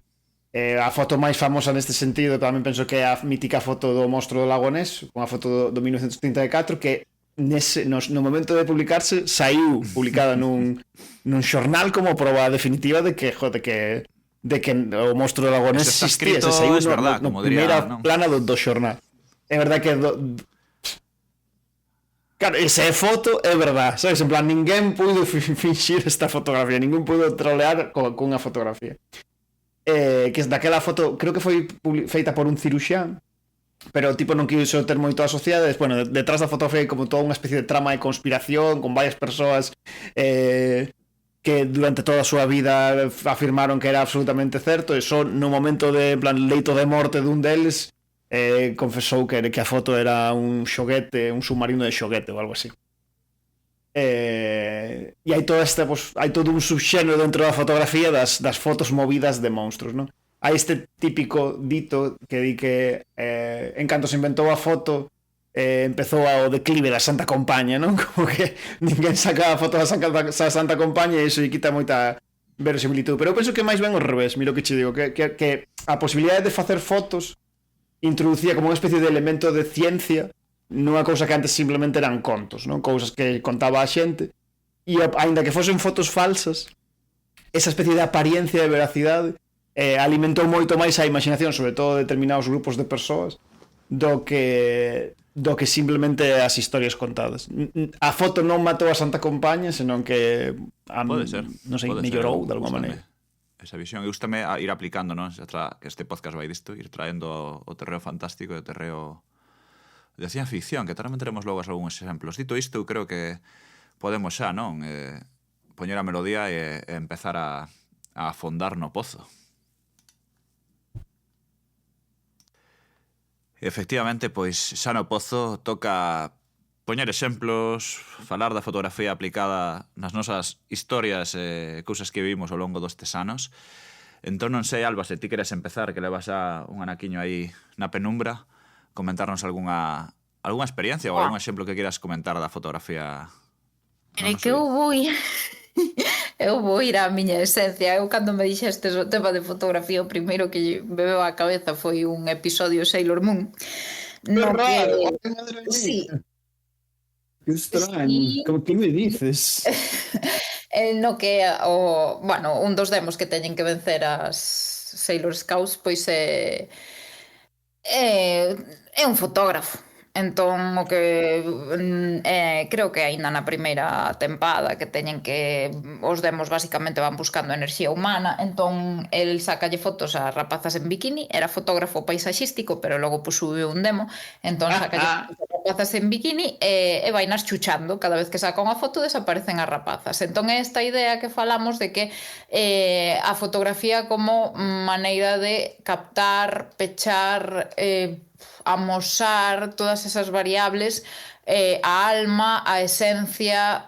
A foto máis famosa neste sentido tamén penso que é a mítica foto do monstro do Lago Ness, unha foto do 1934 que no momento de publicarse saiu publicada nun xornal como prova definitiva de que o monstro do Lago Ness existía, se saiu no primeira plana do xornal. É verdad que claro, esa foto é verdad, sabes? En plan, ninguén pudo finxir esta fotografía, ninguén pudo trolear cunha fotografía. Que daquela foto, creo que foi feita por un ciruxán, pero o tipo non quiso ter moito asociado. Bueno, detrás da fotografía hai como toda unha especie de trama de conspiración con varias persoas que durante toda a súa vida afirmaron que era absolutamente certo, e só no momento de, en plan, leito de morte dun deles confesou que a foto era un xoguete, un submarino de xoguete ou algo así. E hai todo hai todo un subxénero dentro da fotografía das fotos movidas de monstruos, non? Hai este típico dito que di que en canto se inventou a foto empezou o declive da Santa Compaña, non? Como que ninguén saca a foto da Santa Compaña e iso lle quita moita verosimilitud. Pero eu penso que máis ben ao revés, miro que che digo, que a posibilidade de facer fotos introducía como unha especie de elemento de ciencia nunha cousa que antes simplemente eran contos, non? Cousas que contaba a xente, e aínda que fosen fotos falsas, esa especie de apariencia de veracidade alimentou moito máis a imaginación, sobre todo de determinados grupos de persoas, do que simplemente as historias contadas. A foto non matou a Santa Compaña, senón que pode ser, non sei, mellorou de alguma maneira. Esa visión, e gústame ir aplicando, non? Que este podcast vai disto, ir traendo o terreo fantástico e o terreo de ciencia ficción, que tamén teremos logo algúns exemplos. Dito isto, eu creo que podemos xa, non? Poñer a melodía e empezar a afondar no pozo. Efectivamente, pois xa no pozo toca poñer exemplos, falar da fotografía aplicada nas nosas historias e cousas que vivimos ao longo destes anos. Entón non sei, Alba, se ti queres empezar, que levas xa un anaquiño aí na penumbra, comentarnos algunha experiencia ou algún exemplo que quieras comentar da fotografía. É que eu vou ir á miña esencia. Eu, cando me dixestes o tema de fotografía, o primeiro que me veo á cabeza foi un episodio Sailor Moon. No que... Sí. Que extraño, sí. Como que me dices? No que, un dos demos que teñen que vencer as Sailor Scouts, pois é un fotógrafo. Entón, o que creo que aínda na primeira tempada que teñen que os demos basicamente van buscando enerxía humana, entón el sacalle fotos a rapazas en bikini, era fotógrafo paisaxístico, pero logo subiu un demo, entón sacalle fotos a rapazas en bikini e vainas chuchando, cada vez que saca unha foto desaparecen as rapazas. Entón é esta idea que falamos de que a fotografía como maneira de captar, pechar, amosar todas esas variables, a alma, a esencia,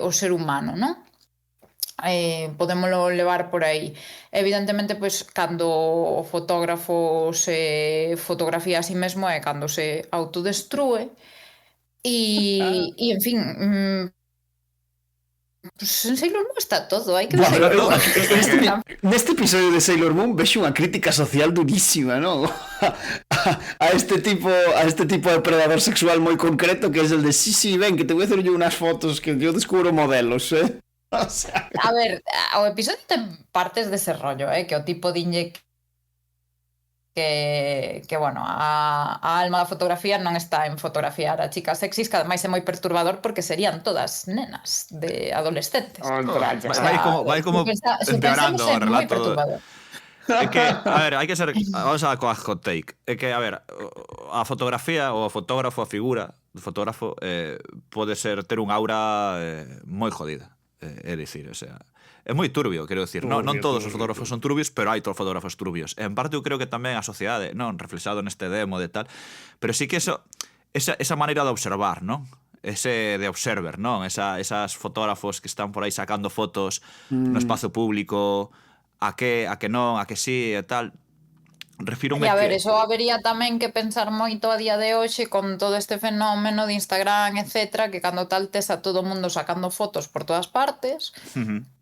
o ser humano, non? Podémoslo levar por aí. Evidentemente, pois, cando o fotógrafo se fotografía a sí mesmo é cando se autodestrúe e en fin... Pues en Sailor Moon está todo, hai que ver. Neste episodio de Sailor Moon vexo unha crítica social durísima, non? a este tipo de predador sexual moi concreto, que é el de sí, ven, que te voy a hacer yo unas fotos que yo descubro modelos, O sea... A ver, o episodio ten partes dese rollo, que o tipo diñe que bueno, a alma da fotografía non está en fotografiar a chicas sexys, que ademais é moi perturbador porque serían todas nenas de adolescentes. Vai como empeorando o relato. É que, a ver, hai que ser... Vamos a coa hot take. É que, a ver, a fotografía ou o fotógrafo, a figura do fotógrafo pode ser ter un aura moi jodida. É dicir, o sea... É moi turbio, quero dicir. Non todos os fotógrafos son turbios, pero hai todos os fotógrafos turbios. En parte eu creo que tamén a sociedade, non, reflexado neste demo de tal, pero sí que esa maneira de observar, non? Ese de observer, non? Esas fotógrafos que están por aí sacando fotos no espazo público, a que non, a que sí e tal. Refírome que... a ver, eso habería tamén que pensar moito a día de hoxe con todo este fenómeno de Instagram, etcétera, que cando tal tes a todo o mundo sacando fotos por todas partes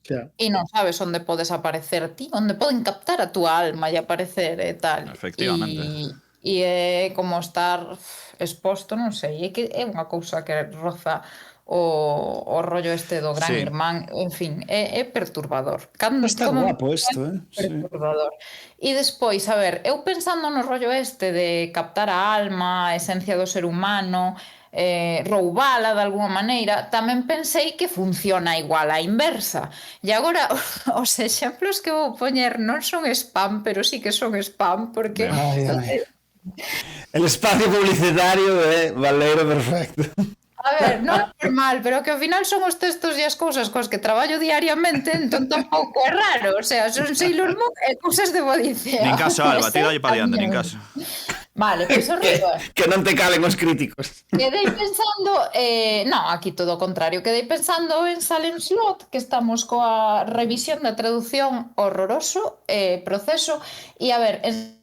e non sabes onde podes aparecer ti, onde poden captar a túa alma e aparecer e tal. Efectivamente. E é como estar exposto, non sei, é que é unha cousa que roza o rollo este do gran irmán, en fin, é perturbador. Está guapo isto, perturbador. E despois, a ver, eu pensando no rollo este de captar a alma, a esencia do ser humano, roubala de alguma maneira, tamén pensei que funciona igual á inversa. E agora, os exemplos que vou poñer non son spam, pero sí que son spam, porque... El espacio publicitario é Baleiro Perfecto. A ver, non é normal, pero que ao final son os textos e as cousas coas que traballo diariamente, entón tampouco é raro. O sea, son Sailor Moon e cousas de Bodicea. Nin caso, Alba, ti dalle pa diante, nin caso. Vale, pois que non te calen os críticos. Quedei pensando, non, aquí todo o contrario, quedei pensando en Salem Slot, que estamos coa revisión da traducción horroroso proceso, e a ver, en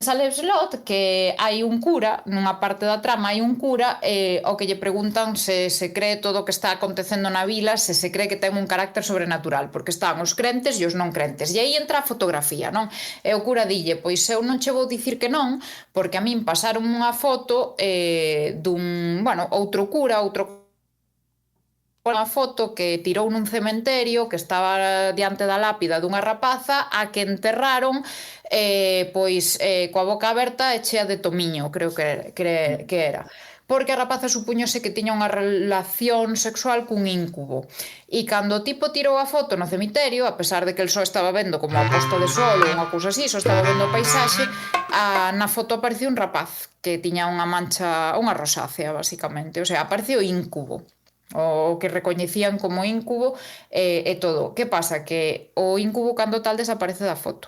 Salem Slot, que hai un cura, nunha parte da trama hai un cura, o que lle preguntan se cree todo o que está acontecendo na vila, se cree que ten un carácter sobrenatural, porque están os crentes e os non crentes. E aí entra a fotografía, non? E o cura dille, pois eu non che vou dicir que non, porque a min pasaron unha foto dun, bueno, outro cura, outro unha foto que tirou nun cementerio que estaba diante da lápida dunha rapaza a que enterraron coa boca aberta e chea de tomiño, creo que era. Porque a rapaza supuñose que tiña unha relación sexual cun íncubo. E cando o tipo tirou a foto no cemiterio, a pesar de que el só estaba vendo como a posta de sol ou unha cousa así, só estaba vendo o paisaxe, na foto apareceu un rapaz que tiña unha mancha, unha rosácea, basicamente. O sea, apareceu o íncubo. O que recoñecían como íncubo e todo. Que pasa? Que o íncubo cando tal desaparece da foto.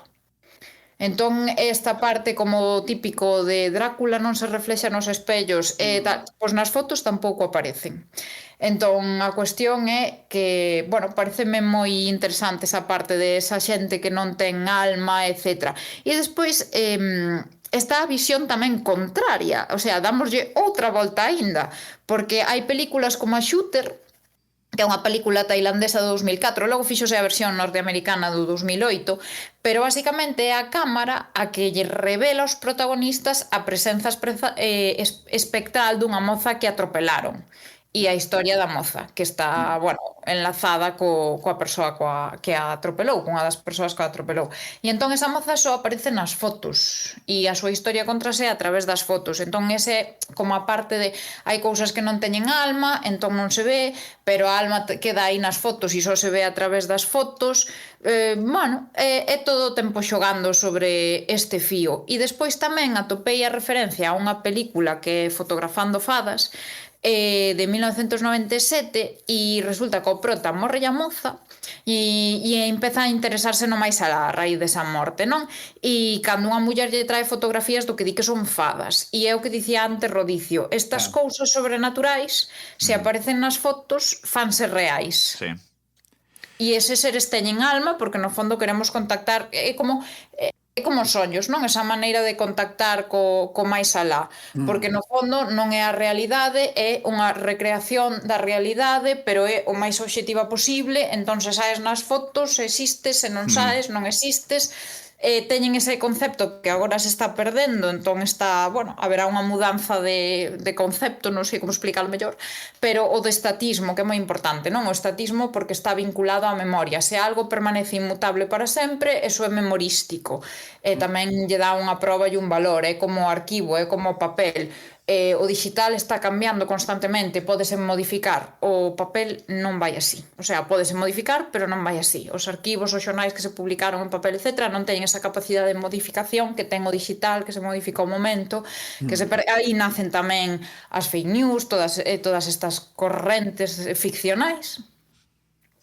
Entón, esta parte como típico de Drácula non se reflexa nos espellos pois nas fotos tampouco aparecen. Entón, a cuestión é que, bueno, pareceme moi interesante esa parte de esa xente que non ten alma, etc. E despois está a visión tamén contraria, o sea, dámoslle outra volta aínda, porque hai películas como a Shooter, que é unha película tailandesa de 2004, logo fíxose a versión norteamericana do 2008, pero basicamente é a cámara a que lle revela aos protagonistas a presenza espectral dunha moza que atropelaron. E a historia da moza, que está, bueno, enlazada coa persoa que a atropelou, cunha das persoas que a atropelou. E entón esa moza só aparece nas fotos, e a súa historia contrase a través das fotos. Entón ese, como a parte de, hai cousas que non teñen alma, entón non se ve, pero a alma queda aí nas fotos e só se ve a través das fotos. Bueno, é todo o tempo xogando sobre este fío. E despois tamén atopei a referencia a unha película que é Fotografando fadas, de 1997, e resulta que o prota morre a moza e empeza a interesarse no máis alá a raíz desa morte, non? E cando unha muller lle trae fotografías do que di que son fadas, e é o que dicía antes Rodicio, estas cousas sobrenaturais, se aparecen nas fotos, fanse reais. Sí. E eses seres teñen alma porque no fondo queremos contactar, é como os ollos, non? Esa maneira de contactar co máis alá, porque no fondo non é a realidade, é unha recreación da realidade, pero é o máis obxectiva posible. Entón, se saes nas fotos, existes, se non saes, non existes. Teñen ese concepto que agora se está perdendo, entón está, bueno, haberá unha mudanza de concepto, non sei como explicar mellor, pero o de estatismo, que é moi importante, non? O estatismo porque está vinculado á memoria. Se algo permanece inmutable para sempre, eso é memorístico. Tamén lle dá unha proba e un valor, é como o arquivo, é como o papel. O digital está cambiando constantemente, pódese modificar, o papel non vai así, o sea, pódese modificar pero non vai así, os arquivos, os xornais que se publicaron en papel, etc., non teñen esa capacidade de modificación que ten o digital, que se modifica ao momento, que aí nacen tamén as fake news, todas estas correntes ficcionais.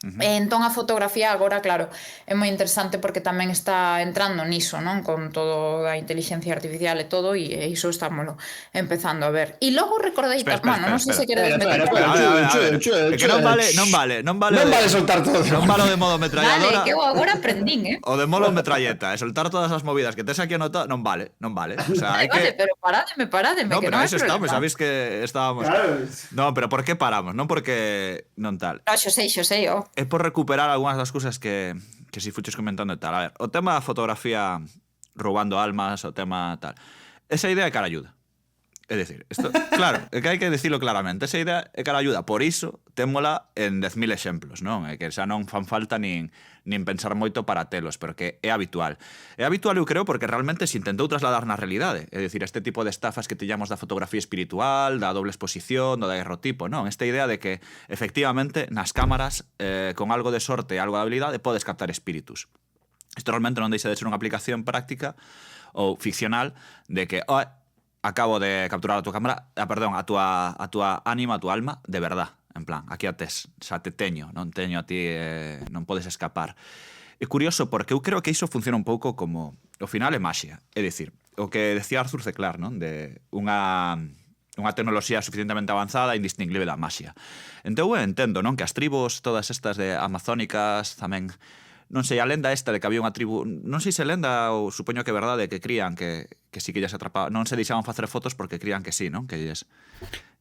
Entón a fotografía agora, claro, é moi interesante porque tamén está entrando niso, non? Con todo a inteligencia artificial e todo, e iso estámoslo empezando a ver. E logo recordei, bueno, non sei se queredes meter. É que non vale soltar todo. Non vale de modo metralladora. Vale, que eu agora aprendín, O de modo metralleta, e soltar todas as movidas que tes aquí anotado, non vale. O sea, hai que... pero parademe, no, que pero non é eso problema. estamos, sabéis que estábamos... No, pero por que paramos? Non porque non tal. No, xo sei, É por recuperar algunhas das cousas que si fuches comentando e tal. A ver, o tema da fotografía roubando almas, o tema tal. Esa idea é cara ayuda. É dicir, isto, claro, é que hai que dicilo claramente. Esa idea é cara ayuda. Por iso, témola en 10.000 exemplos, non? É que xa non fan falta nin pensar moito para telos, pero que é habitual. É habitual, eu creo, porque realmente se intentou trasladar na realidade. É dicir, este tipo de estafas que tillamos da fotografía espiritual, da doble exposición, do daguerrotipo, non? Esta idea de que, efectivamente, nas cámaras, con algo de sorte e algo de habilidade, podes captar espíritus. Isto realmente non deixa de ser unha aplicación práctica ou ficcional de que acabo de capturar a tua cámara, perdón, a tua ánima, a tua alma, de verdad. En plan, aquí a tes, xa te teño, non teño a ti, non podes escapar. É curioso porque eu creo que iso funciona un pouco como... O final é maxia. É dicir, o que decía Arthur C. Clarke, non? De unha tecnoloxía suficientemente avanzada e indistinguible da maxia. Entón eu entendo, non? Que as tribos, todas estas de amazónicas, tamén... Non sei, a lenda esta de que había unha tribu... Non sei se lenda ou supoño que é verdade que crían que sí que lles atrapaba. Non se deixaban facer fotos porque crían que sí, non? Que lles...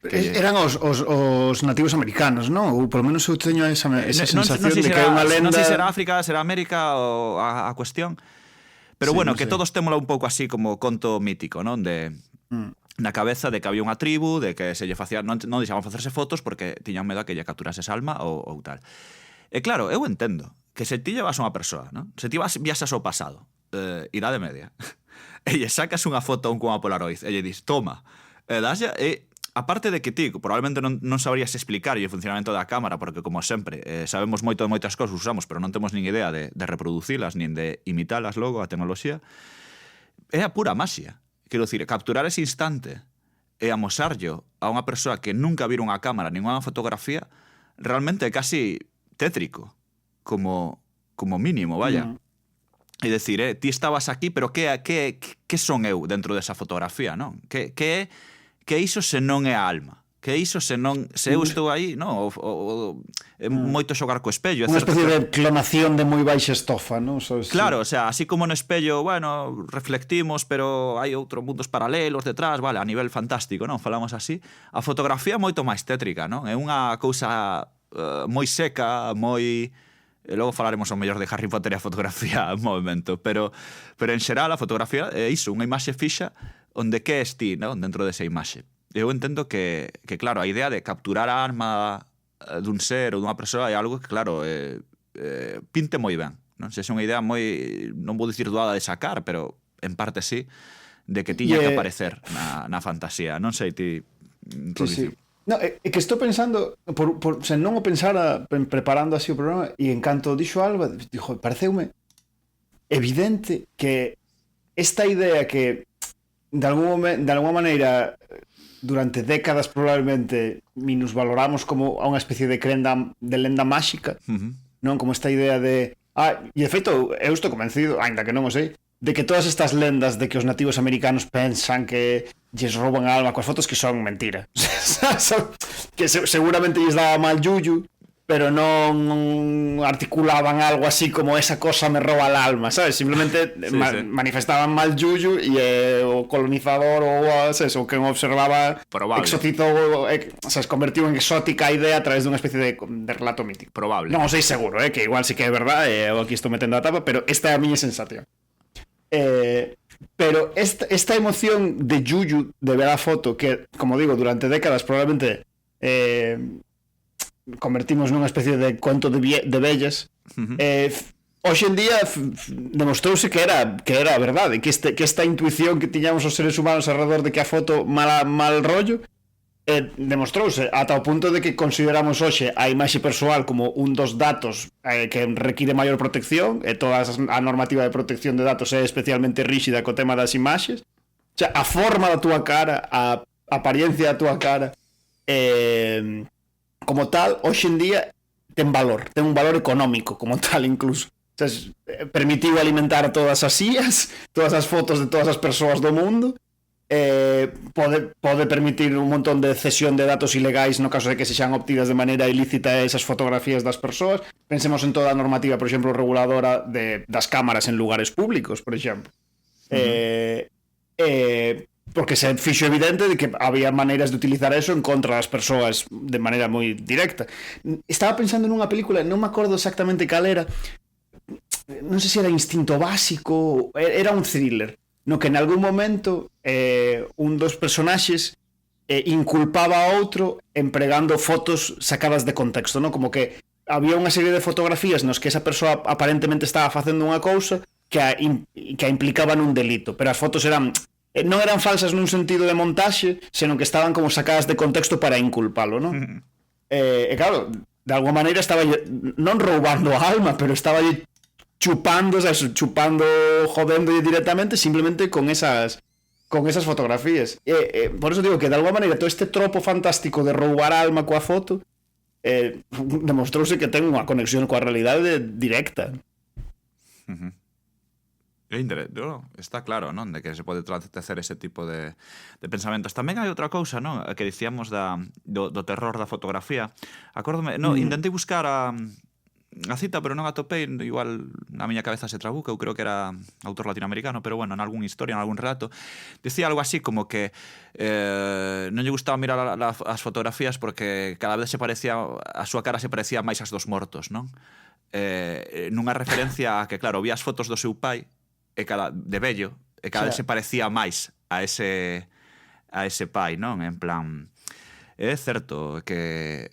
Eran os nativos americanos, non? Ou polo menos eu teño esa sensación de que é unha lenda... Non sei se era África, será América ou a cuestión. Pero sí, bueno, que todos témola un pouco así como conto mítico, non? De na cabeza de que había unha tribu, de que se lle facía, non deixaban facerse fotos porque tiñan medo a que lle capturase esa alma ou tal. E claro, eu entendo que se ti llevas unha persoa, non? Se ti viaxas ao pasado, Idade Media, e lle sacas unha foto a un coma Polaroid e lle dis, toma, daslle, aparte de que ti probablemente non sabrías explicar o funcionamento da cámara, porque como sempre sabemos moito de moitas cosas, usamos, pero non temos nin idea de reproducilas, nin de imitalas logo, a tecnoloxía, é a pura maxia. Quero dicir, capturar ese instante e amosarllo a unha persoa que nunca vira unha cámara nin unha fotografía, realmente é casi tétrico, como mínimo, vaya. É dicir, ti estabas aquí, pero que son eu dentro desa fotografía, non? Que iso se non é a alma? Que iso se eu estou aí, non? É moito xogar co espello. Unha especie de clonación de moi baixa estofa, non? Claro, o sea, así como no espello, bueno, reflectimos, pero hai outros mundos paralelos detrás, vale, a nivel fantástico, non? Falamos así. A fotografía é moito máis tétrica, non? É unha cousa moi seca, moi... E logo falaremos o mellor de Harry Potter e a fotografía en movimento, pero en xeral a fotografía é iso, unha imaxe fixa onde que es ti, non? Dentro desa imaxe. Eu entendo que, claro, a idea de capturar a alma dun ser ou dunha persoa é algo que, claro, pinte moi ben. Non sei se é unha idea moi, non vou dicir doada de sacar, pero en parte sí, de que tiña que aparecer na fantasía. Non sei ti... Sí. No, é que estou pensando, se non o pensara preparando así o programa, e en canto dixo Alba, dixo, pareceume evidente que esta idea que de alguma maneira durante décadas probablemente minusvaloramos como a unha especie de lenda máxica, non? Como esta idea de... e de feito, eu estou convencido, ainda que non o sei, de que todas estas lendas de que os nativos americanos pensan que lles rouban a alma coas fotos, que son mentira. Que seguramente lles daba mal yuyu, pero non articulaban algo así como esa cosa me rouba el alma, sabes? Simplemente manifestaban mal yuyu e o colonizador ou quen observaba exocitou, sabes, convertiu en exótica a idea a través dunha especie de relato mítico. Probable. Non o sei seguro, que igual sí que é verdade, eu aquí estou metendo a tapa, pero esta é a miña sensación. Pero esta emoción de yuyu de ver a foto que, como digo, durante décadas probablemente convertimos nunha especie de conto de vellas, hoxe en día demostrouse que era verdade, que esta intuición que tiñamos os seres humanos alrededor de que a foto mal rollo, demostrouse ata o punto de que consideramos hoxe a imaxe persoal como un dos datos que require maior protección, e toda a normativa de protección de datos é especialmente ríxida co tema das imaxes. O sea, a forma da túa cara, a apariencia da túa cara, como tal, hoxe en día ten un valor económico como tal incluso. O sea, permitiu alimentar todas as IAs, todas as fotos de todas as persoas do mundo, pode permitir un montón de cesión de datos ilegais no caso de que se xan obtidas de maneira ilícita esas fotografías das persoas. Pensemos en toda a normativa, por exemplo, reguladora das cámaras en lugares públicos, por exemplo. Porque se fixo evidente de que había maneiras de utilizar eso en contra das persoas de maneira moi directa. Estaba pensando nunha película, non me acordo exactamente cal era, non sei se era Instinto Básico, era un thriller, no que en algún momento un dos personaxes inculpaba a outro empregando fotos sacadas de contexto, non? Como que había unha serie de fotografías nos que esa persoa aparentemente estaba facendo unha cousa que a implicaban un delito, pero as fotos non eran falsas nun sentido de montaxe, senón que estaban como sacadas de contexto para inculpalo, non? E claro, de alguma maneira estaba non roubando a alma, pero estaba chupando, jodendo directamente simplemente con esas fotografías. Por eso digo que de alguma maneira todo este tropo fantástico de roubar a alma coa foto demostrouse que ten unha conexión coa realidade directa. Está claro, non? De que se pode tratecer ese tipo de pensamentos. Tamén hai outra cousa, non? Que dicíamos do terror da fotografía. Acórdome, intentei buscar a cita, pero non atopei, igual na miña cabeza se trabuca, eu creo que era autor latinoamericano, pero bueno, en algún historia, en algún relato, dicía algo así como que non lle gustaba mirar as fotografías porque cada vez a súa cara se parecía máis ás dos mortos, non? Nunha referencia a que, claro, vía as fotos do seu pai de vello, e cada vez se parecía máis a ese a ese pai, non? En plan, é certo que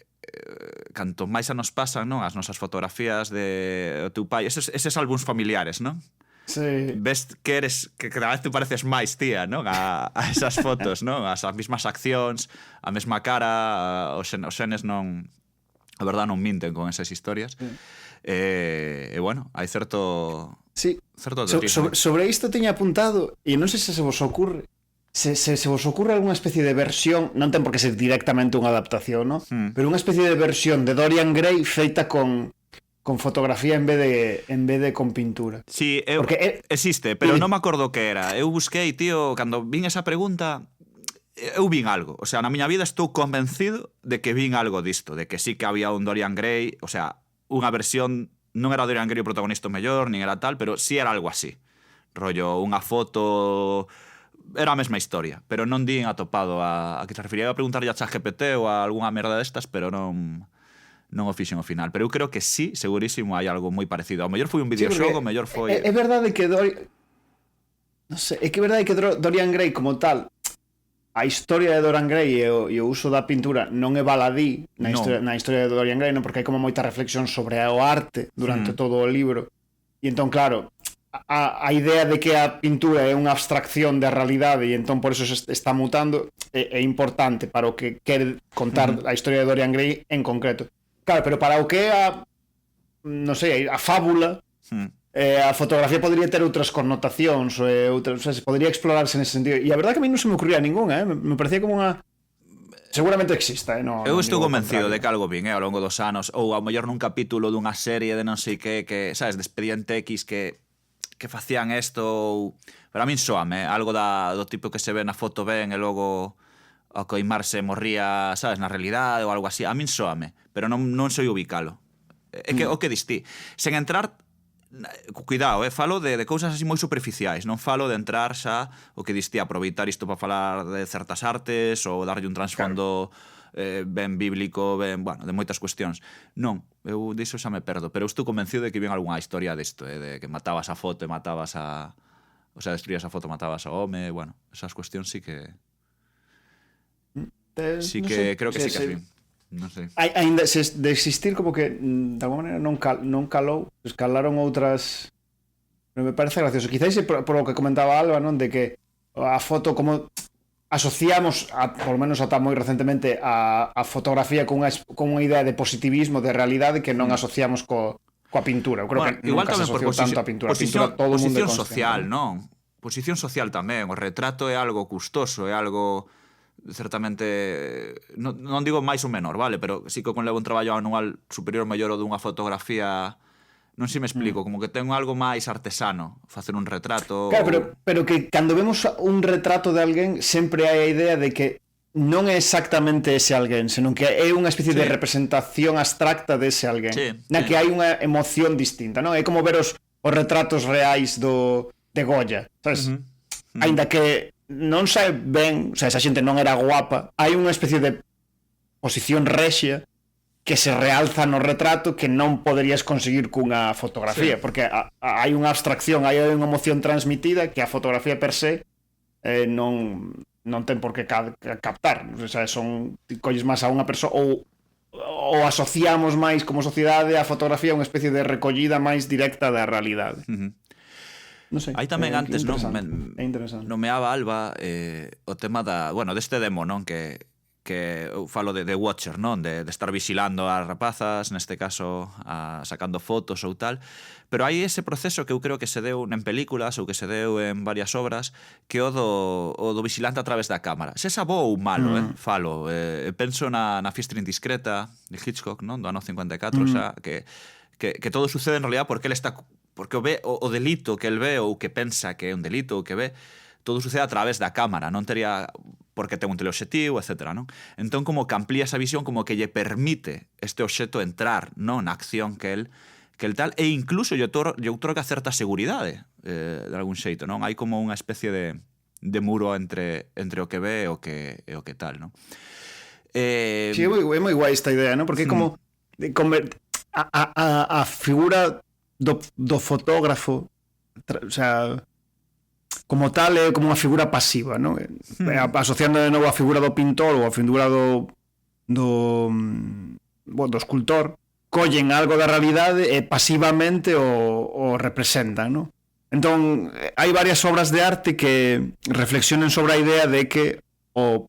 canto máis anos pasan, non? As nosas fotografías de o teu pai, eses álbums familiares, non? Sí. Ves que cada vez te pareces máis tía, non? A esas fotos, non? As mesmas accións, a mesma cara, os xenes non, a verdad non minten con esas historias. E bueno, hai certo sobre isto teño apuntado, e non sei se vos ocurre, se vos ocurre algunha especie de versión, non ten por que ser directamente unha adaptación, ¿no? Pero unha especie de versión de Dorian Gray feita con fotografía en vez de con pintura. Sí, existe, pero non me acordo que era. Eu busquei, tío, cando vin esa pregunta, eu vin algo. O sea, na miña vida estou convencido de que vin algo disto, de que sí que había un Dorian Gray, o sea, unha versión, non era Dorian Gray o protagonista mellor, nin era tal, pero sí era algo así. Rollo, unha foto... Era a mesma historia, pero non din atopado a que se refería a preguntarlle a ChatGPT ou a algunha merda destas, pero non o fixen ao final. Pero eu creo que sí, segurísimo, hai algo moi parecido. Ao mellor foi un videoxogo, mellor foi... É verdade que non sei, é que é verdade que Dorian Gray como tal, a historia de Dorian Gray e o uso da pintura non é baladí na historia de Dorian Gray, non, porque hai como moita reflexión sobre o arte durante todo o libro. E entón, claro, a idea de que a pintura é unha abstracción da realidade e entón por eso se está mutando é importante para o que quere contar a historia de Dorian Gray en concreto. Claro, pero para o que é non sei, a fábula, a fotografía podría ter outras connotacións, o sea, se podría explorarse nese sentido. E a verdade que a mí non se me ocurría ninguna, me parecía como unha... Seguramente exista, eu estou convencido de que algo vin ao longo dos anos, ou ao mellor nun capítulo dunha serie de non sei que sabes, de Expediente X que facían isto, pero a min soame, algo do tipo que se ve na foto ben e logo ao coimarse morría, sabes, na realidade ou algo así. A min soame, pero non sei ubicalo. É que o que distí. Sen entrar, cuidado, falo de cousas así moi superficiais, non falo de entrar xa o que distí, aproveitar isto para falar de certas artes ou darlle un trasfondo ben bíblico, ben, bueno, de moitas cuestións. Non, eu diso xa me perdo, pero eu estou convencido de que ven algunha historia disto, de que matabas a foto e matabas a... O sea, destruías a foto, matabas ao home, bueno, esas cuestións sí que... Sí que creo que sí que as vin. Non sei. Ainda de existir como que de alguma maneira non calou, escalaron outras. Pero me parece gracioso. Quizás por o que comentaba Alba, non, de que a foto como asociamos por lo menos ata moi recentemente a fotografía con unha idea de positivismo, de realidade que non asociamos coa pintura. Eu creo que igual tamén por posición social, non? Posición social tamén. O retrato é algo custoso, é algo certamente, non digo máis ou menor, vale, pero sí que conleva un traballo anual superior ou mellor ao dunha fotografía, non sei me explico, como que ten algo máis artesano facer un retrato. Claro, pero que cando vemos un retrato de alguén sempre hai a idea de que non é exactamente ese alguén, senón que é unha especie de representación abstracta dese alguén, na que hai unha emoción distinta, non? É como ver os retratos reais de Goya, sabes? Ainda que non sabe ben, o sea, esa xente non era guapa, hai unha especie de posición rexia que se realza no retrato que non poderías conseguir cunha fotografía, porque hai unha abstracción, hai unha emoción transmitida que a fotografía per se non ten por que captar, o sea, colles máis a unha persoa ou asociamos máis como sociedade a fotografía a unha especie de recollida máis directa da realidade. Non sei. Hai tamén antes, non? Nomeaba Alba o tema deste demo, non? Que eu falo de Watcher, non? De estar vigilando as rapazas, neste caso sacando fotos ou tal, pero hai ese proceso que eu creo que se deu en películas ou que se deu en varias obras, que o do vigilante a través da cámara. Se bo ou malo, falo. Penso na Fiestra Indiscreta de Hitchcock, non? Do ano 54, xa, que todo sucede en realidad porque ele está... Porque o delito que el ve ou que pensa que é un delito ou que ve, todo sucede a través da cámara, non tería porque ten un teleobxectivo, etc. Non? Entón, como que amplía esa visión, como que lle permite este obxecto entrar na acción que el tal, e incluso yo troca certa seguridade de algún xeito, non? Hai como unha especie de muro entre o que ve e o que tal, non? Sí, é moi guai esta idea, non? Porque é como a figura do fotógrafo, o sea, como tal é como unha figura pasiva, non? Asociando de novo a figura do pintor ou a figura do escultor, collen algo da realidade e pasivamente o representan, non? Entón, hai varias obras de arte que reflexionen sobre a idea de que o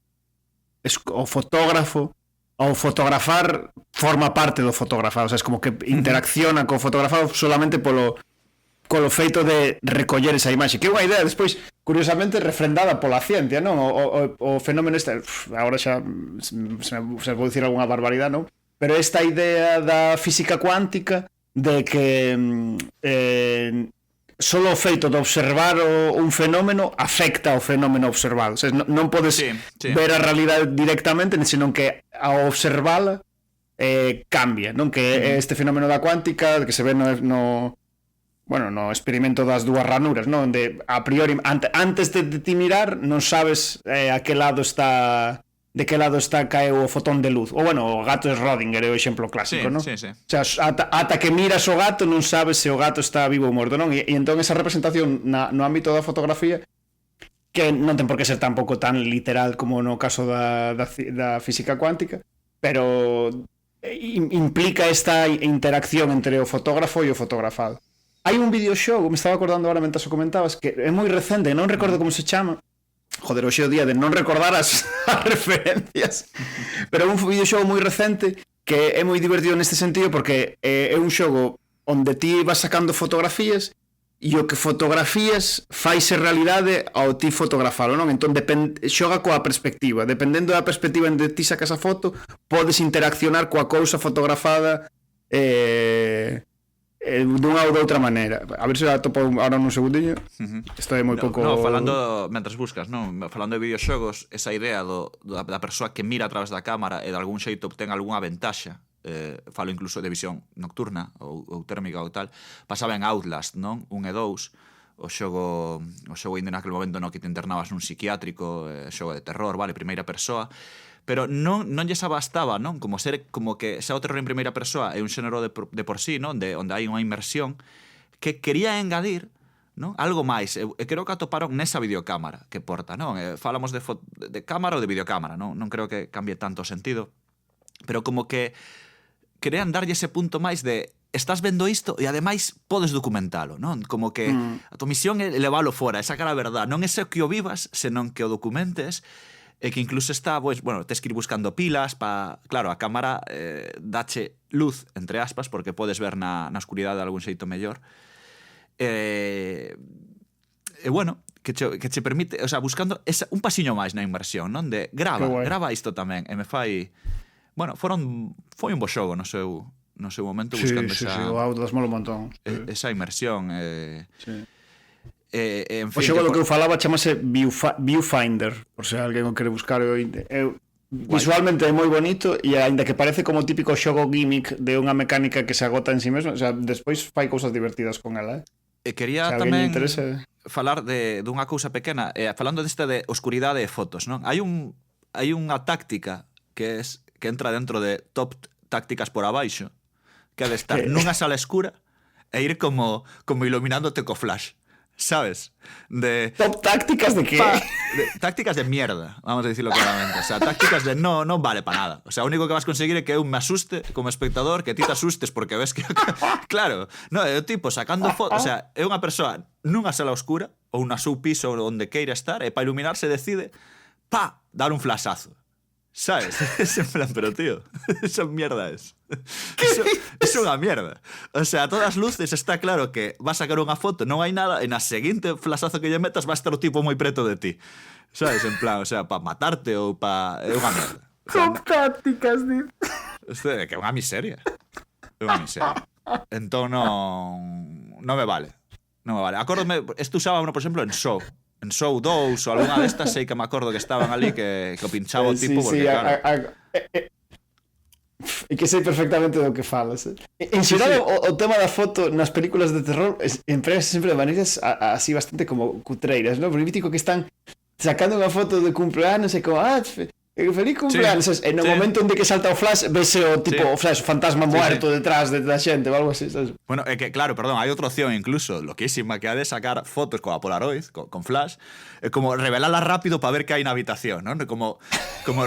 fotógrafo ao fotografar forma parte do fotografado, o sea, es como que interacciona co fotografado solamente polo feito de recoller esa imaxe, que é unha idea despois curiosamente refrendada pola ciencia, non? O fenómeno este, agora xa se vou dicir algunha barbaridade, non? Pero esta idea da física cuántica de que solo o feito de observar un fenómeno afecta o fenómeno observado, o sea, non podes ver a realidade directamente, senón que ao observala cambia, non? Que este fenómeno da cuántica que se ve no experimento das dúas ranuras, non? Onde a priori antes de ti mirar non sabes de que lado está caeu o fotón de luz. Ou o gato de Schrödinger é o exemplo clásico, non? Sí. O sea, ata que miras o gato non sabes se o gato está vivo ou morto, non? E entón esa representación no ámbito da fotografía, que non ten por que ser tampouco tan literal como no caso da física cuántica, pero implica esta interacción entre o fotógrafo e o fotografado. Hai un videoxogo, me estaba acordando agora mentre o comentabas, que é moi recente, non recordo como se chama. Joder, hoxe é o día de non recordar as referencias. Pero é un videoxogo moi recente que é moi divertido neste sentido porque é un xogo onde ti vas sacando fotografías e o que fotografías faise realidade ao ti fotografalo, non? Entón xoga coa perspectiva. Dependendo da perspectiva onde ti sacas a foto, podes interaccionar coa cousa fotografada dunha ou de outra maneira. A ver se a topo ahora nun segundinho. Isto é moi pouco... falando, mentras buscas, falando de videoxogos, esa idea da persoa que mira a través da cámara e de algún xeito obtén algunha ventaxa, falo incluso de visión nocturna ou térmica ou tal, pasaba en Outlast, non? 1 e 2, o xogo indo naquele momento no que te internabas nun psiquiátrico, xogo de terror, vale, primeira persoa, pero non lles abastaba, non? Como que xa o terror en primeira persoa é un xénero de por sí, non? Onde hai unha inmersión que quería engadir, non? Algo máis. E creo que atoparon nesa videocámara que porta, non? Falamos de cámara ou de videocámara, non? Non creo que cambie tanto o sentido, pero como que querían darlle ese punto máis de estás vendo isto e ademais podes documentalo, non? Como que a tua misión é levalo fora, é sacar a verdad, non é só que o vivas, senón que o documentes. E que incluso está, tes que ir buscando pilas claro, a cámara dache luz, entre aspas, porque podes ver na oscuridade de algún xeito mellor. Que che permite, o sea, buscando un pasiño máis na inmersión, non? De grava isto tamén, e me fai... foi un bo xogo no seu momento buscando esa... o Outlast mola un montón. Esa inmersión. En fin, o xogo do que eu falaba chamase Viewfinder, por se alguén o quere buscar. Visualmente é moi bonito e aínda que parece como típico xogo gimmick de unha mecánica que se agota en si mesmo, o sea, despois fai cousas divertidas con ela. Quería tamén falar dunha cousa pequena, falando desta de oscuridade e fotos, non? Hai unha táctica que entra dentro de top tácticas por abaixo, que é de estar nunha sala escura e ir como iluminándote co flash. ¿Sabes? ¿Top tácticas de qué? Tácticas de mierda, vamos a decirlo claramente. O sea, tácticas de no vale para nada. O sea, lo único que vas a conseguir é que eu me asuste como espectador, que ti te asustes porque ves que... Claro, é o tipo sacando fotos. O sea, é unha persoa nunha sala oscura ou na seu piso onde queira estar e para iluminarse decide dar un flashazo. ¿Sabes? Es en plan, pero tío, esa mierda es. Es unha mierda. O sea, a todas luces está claro que va a sacar unha foto, non hai nada, e na seguinte flashazo que lle metas va a estar o tipo moi preto de ti. ¿Sabes? En plan, o sea, para matarte ou para... É unha mierda. Son tácticas, tío. É que é unha miseria. É unha miseria. Entón non me vale. Non me vale. Acórdome, isto usaba, por exemplo, en Show. En Show 2 ou algunha destas sei que me acordo que estaban ali que o pinchaba o tipo porque claro... E que sei perfectamente do que falas. En xeral, o tema da foto nas películas de terror emprégase sempre de maneiras así bastante como cutreiras, non? Porque mítico que están sacando unha foto de cumpleanos e como Feliz cumpleanos, Sí, en o sí. momento onde que salta o flash, vese o tipo, Sí. o flash, o fantasma Sí, muerto sí. detrás da xente ou algo así, sabes? Bueno, é que, claro, perdón, hai outra opción incluso loquísima que ha de sacar fotos coa Polaroid, con flash, como revelalas rápido para ver que hai na habitación, ¿no? Como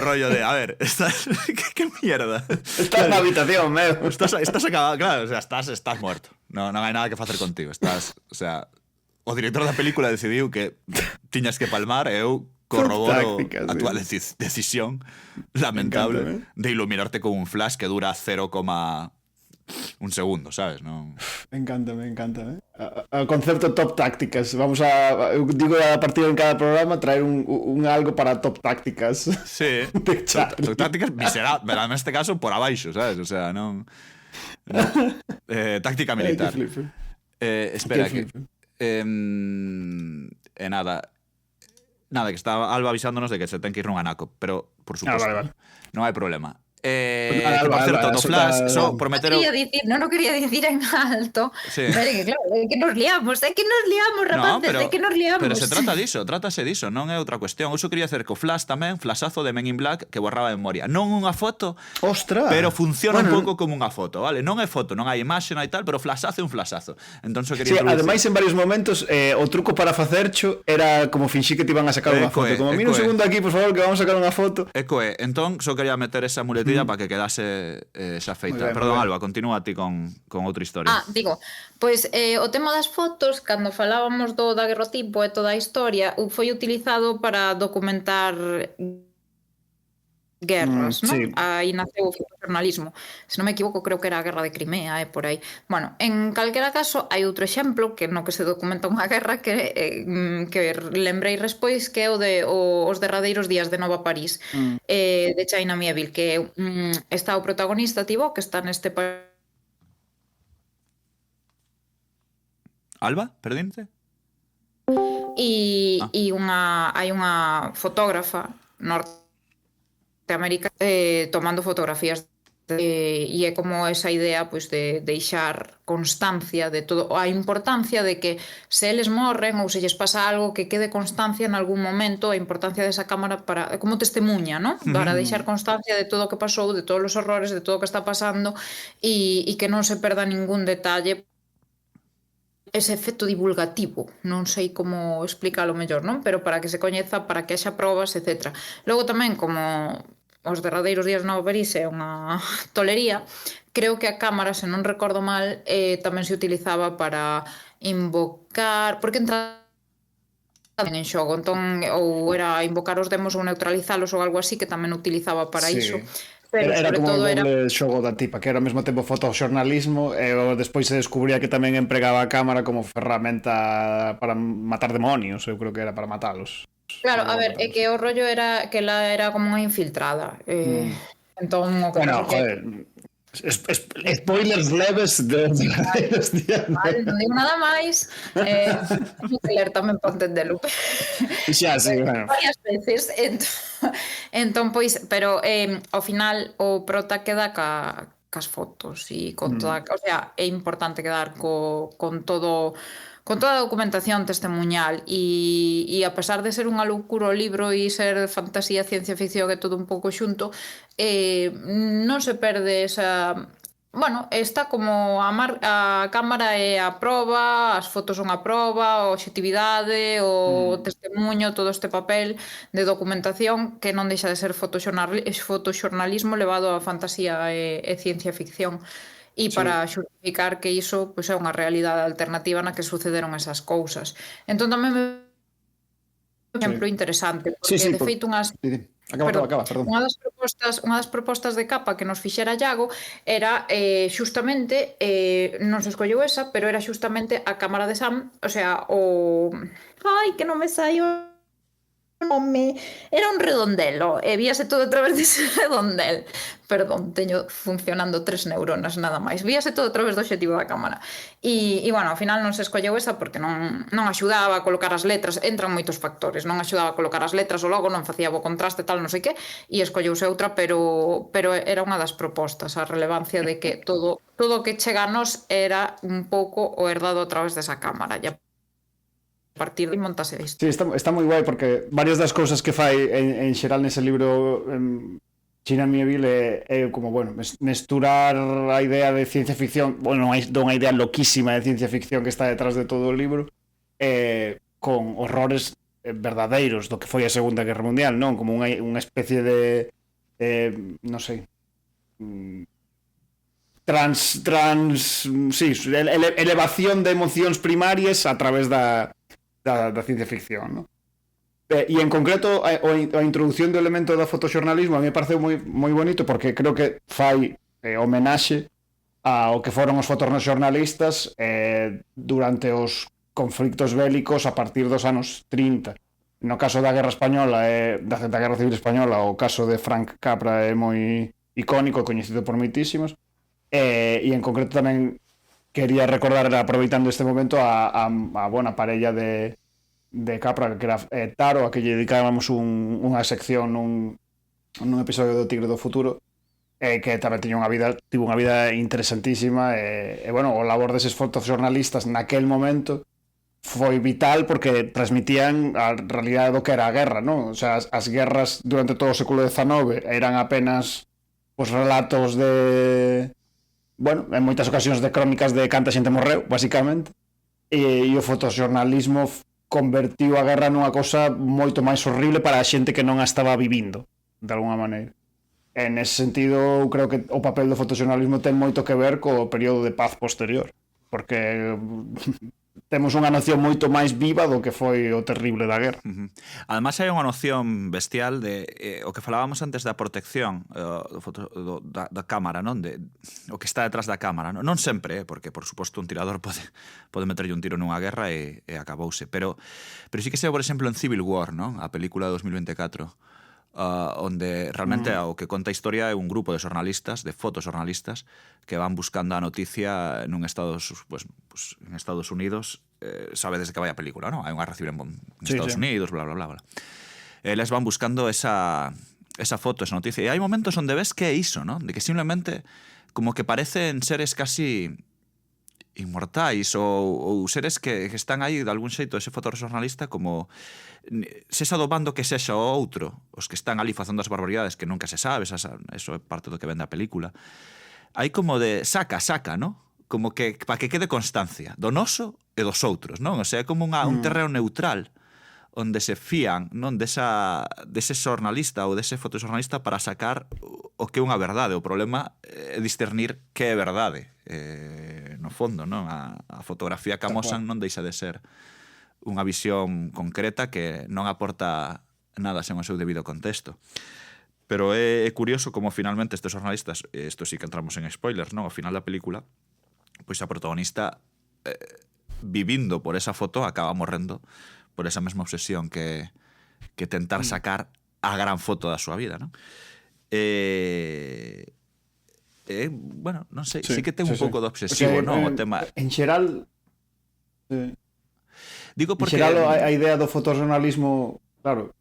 rollo de, a ver, estás... ¿Qué mierda? Estás na habitación, meu. Estás acabado, claro, o sea, estás muerto. Non hai nada que facer contigo. Estás, o sea, o director da película decidiu que tiñas que palmar e eu corroboro Tácticas, a tua sí. decisión lamentable Encántame. de iluminarte con un flash que dura 0,1 segundo, sabes? Non... Encántame. O concepto top tácticas. Vamos a, eu digo a partir en cada programa traer un algo para top tácticas. Sí, De Charlie. tácticas miserables, pero en este caso por abaixo, sabes? O sea, non... táctica militar. Que flipe. Espera, Que que... Nada, que está Alba avisándonos de que se ten que ir nun anaco, pero por suposto, vale. non hai problema. Nada, Que por Alba, certo, Alba, do eso Flash, está- só por meter o... Non o quería dicir en alto. Sí. Pero que claro, é que nos liamos, rapaces, é que nos liamos. pero se trata diso, trátase diso, non é outra cuestión. Eu só quería hacer co Flash tamén, flashazo de Men in Black que borraba a memoria. Non unha foto, Ostras. pero funciona Bueno, un pouco como unha foto, vale? Non é foto, non hai imaxe, non hai tal, pero flashazo é un flashazo. Entón só Sí, quería introducir. ademais en varios momentos o truco para facercho era como finxir que te iban a sacar unha Eco foto. é, Como mira un eco é. segundo aquí, por favor, que vamos a sacar unha foto. Eco é, entón só quería meter esa muletilla para que quedase xa feita. Moi ben, Perdón, moi ben. Alba, continúa ti con outra historia. Digo, pois o tema das fotos, cando falábamos do daguerrotipo e toda a historia, foi utilizado para documentar guerras, non? sí. Aí naceu o fotojornalismo. Se non me equivoco, creo que era a guerra de Crimea, por aí. Bueno, en calquera caso, hai outro exemplo que no que se documenta unha guerra que lembrei despois, que é o de os derradeiros días de Nova París, de China Miéville, que está o protagonista Thibaut, que está neste país. Alba, perdínte? E hai unha fotógrafa norteamericana tomando fotografías e é como esa idea pois, de deixar constancia de todo, a importancia de que se eles morren ou se lles pasa algo que quede constancia en algún momento, a importancia desa cámara para como testemunha, ¿no? Para deixar constancia de todo o que pasou, de todos os horrores, de todo o que está pasando e que non se perda ningún detalle, ese efecto divulgativo, non sei como explicarlo mellor, non? Pero para que se coñeza, para que haxa probas, etc. Logo tamén, como os derradeiros días de Nova París é unha tolería, creo que a cámara, se non recordo mal, tamén se utilizaba para invocar, porque entra en xogo, entón, ou era invocar os demos ou neutralizalos ou algo así, que tamén utilizaba para Sí. iso. Pero Era sobre como todo un era doble xogo da tipa, que era ao mesmo tempo fotoxornalismo e despois se descubría que tamén empregaba a cámara como ferramenta para matar demonios, eu creo que era para matalos. Claro, a ver, é que o rollo era que ela era como unha infiltrada. Entón, o que Bueno, pasa que... joder, spoilers leves de los días. Vale, non digo nada máis. Vou ler tamén para entendelo. Xa, sí, bueno. Varias veces. Entón, pois, pero ao final o prota queda cas fotos e con toda, o sea, é importante quedar con todo, con toda a documentación testemuñal e a pesar de ser unha loucura o libro e ser fantasía, ciencia ficción e todo un pouco xunto, non se perde esa... Bueno, está como a cámara é a proba, as fotos son a proba, a objetividade, o testemuño, todo este papel de documentación que non deixa de ser fotoxornalismo levado a fantasía e ciencia ficción. E para xustificar que iso pois, é unha realidade alternativa na que sucederon esas cousas. Entón tamén me un exemplo interesante, porque de feito unhas... Acaba, perdón. Unha das propostas de capa que nos fixera Iago era xustamente, non se escolleu esa, pero era xustamente a cámara de Sam, o sea, o... Ai, que non me saio nome... Era un redondelo, e víase todo a través dese redondel. Perdón, teño funcionando 3 neuronas nada máis. Víase todo a través do obxectivo da cámara. E bueno, ao final non se escolleu esa porque non axudaba a colocar as letras. Entran moitos factores. Non axudaba a colocar as letras, o logo non facía bo contraste, tal, non sei que, e escolleuse outra, pero era unha das propostas, a relevancia de que todo o que chega a nós era un pouco o herdado a través desa cámara. E partir e montase isto. Sí, está moi guai porque varias das cousas que fai en xeral nese libro China Miéville é como, bueno, mesturar a idea de ciencia ficción, bueno, unha idea loquísima de ciencia ficción que está detrás de todo o libro, con horrores verdadeiros do que foi a Segunda Guerra Mundial, non? Como unha especie de non sei, elevación de emocións primarias a través da ciencia ficción, non? E en concreto a introducción do elemento do fotoxornalismo a mí me pareceu moi bonito porque creo que fai homenaxe ao que foron os fotoxornalistas durante os conflictos bélicos a partir dos anos 30. No caso da Guerra Española da Guerra Civil Española, o caso de Frank Capra é moi icónico, coñecido por moitísimos, e en concreto tamén quería recordar, aproveitando este momento, a bona parella de Capra, que era Taro, a que lle dedicábamos unha sección nun episodio do Tigre do Futuro, que tamén tivo unha vida interesantísima, e bueno, o labor deses fotoxornalistas naquel momento foi vital porque transmitían a realidade do que era a guerra, non? O sea, as guerras durante todo o século XIX eran apenas os relatos de, bueno, en moitas ocasións de crónicas de canta xente morreu, basicamente, e o fotoxornalismo convertiu a guerra nunha cosa moito máis horrible para a xente que non a estaba vivindo, de alguna maneira. En ese sentido, creo que o papel do fotoxornalismo ten moito que ver co período de paz posterior, porque temos unha noción moito máis viva do que foi o terrible da guerra. Además hai unha noción bestial de o que falábamos antes da protección da cámara, non? O que está detrás da cámara, non sempre, porque por suposto un tirador pode meterlle un tiro nunha guerra e acabouse, pero sí que sei, por exemplo, en Civil War, non? A película de 2024, onde realmente o que conta a historia é un grupo de xornalistas, de fotoxornalistas, que van buscando a noticia en Estados Unidos. Sabedes de que vai a película, non? Hai unha guerra civil en Estados Unidos, bla, bla, bla. Eles van buscando esa foto, esa noticia. E hai momentos onde ves que é iso, non? De que simplemente como que parecen seres casi inmortais ou seres que están aí de algún xeito, ese fotoxornalista, como sexa do bando que sexa o outro, os que están ali facendo as barbaridades que nunca se sabe, eso é parte do que vende a película. Hai como de saca, non? Como que para que quede constancia do noso e dos outros, non? O sea, é como un terreno neutral onde se fían, non, dese xornalista ou dese fotoxornalista para sacar o que é unha verdade. O problema é discernir que é verdade. No fondo, non? A fotografía que amosan non deixa de ser unha visión concreta que non aporta nada sen o seu debido contexto. Pero é curioso como finalmente estes xornalistas, isto sí que entramos en spoilers, non? Ao final da película, pois a protagonista vivindo por esa foto acaba morrendo por esa mesma obsesión que tentar sacar a gran foto da súa vida, non? Bueno, non sei, sí que ten un pouco de obsesivo, non? O tema... En xeral... Digo porque... En xeral, a idea do fotoxornalismo, claro,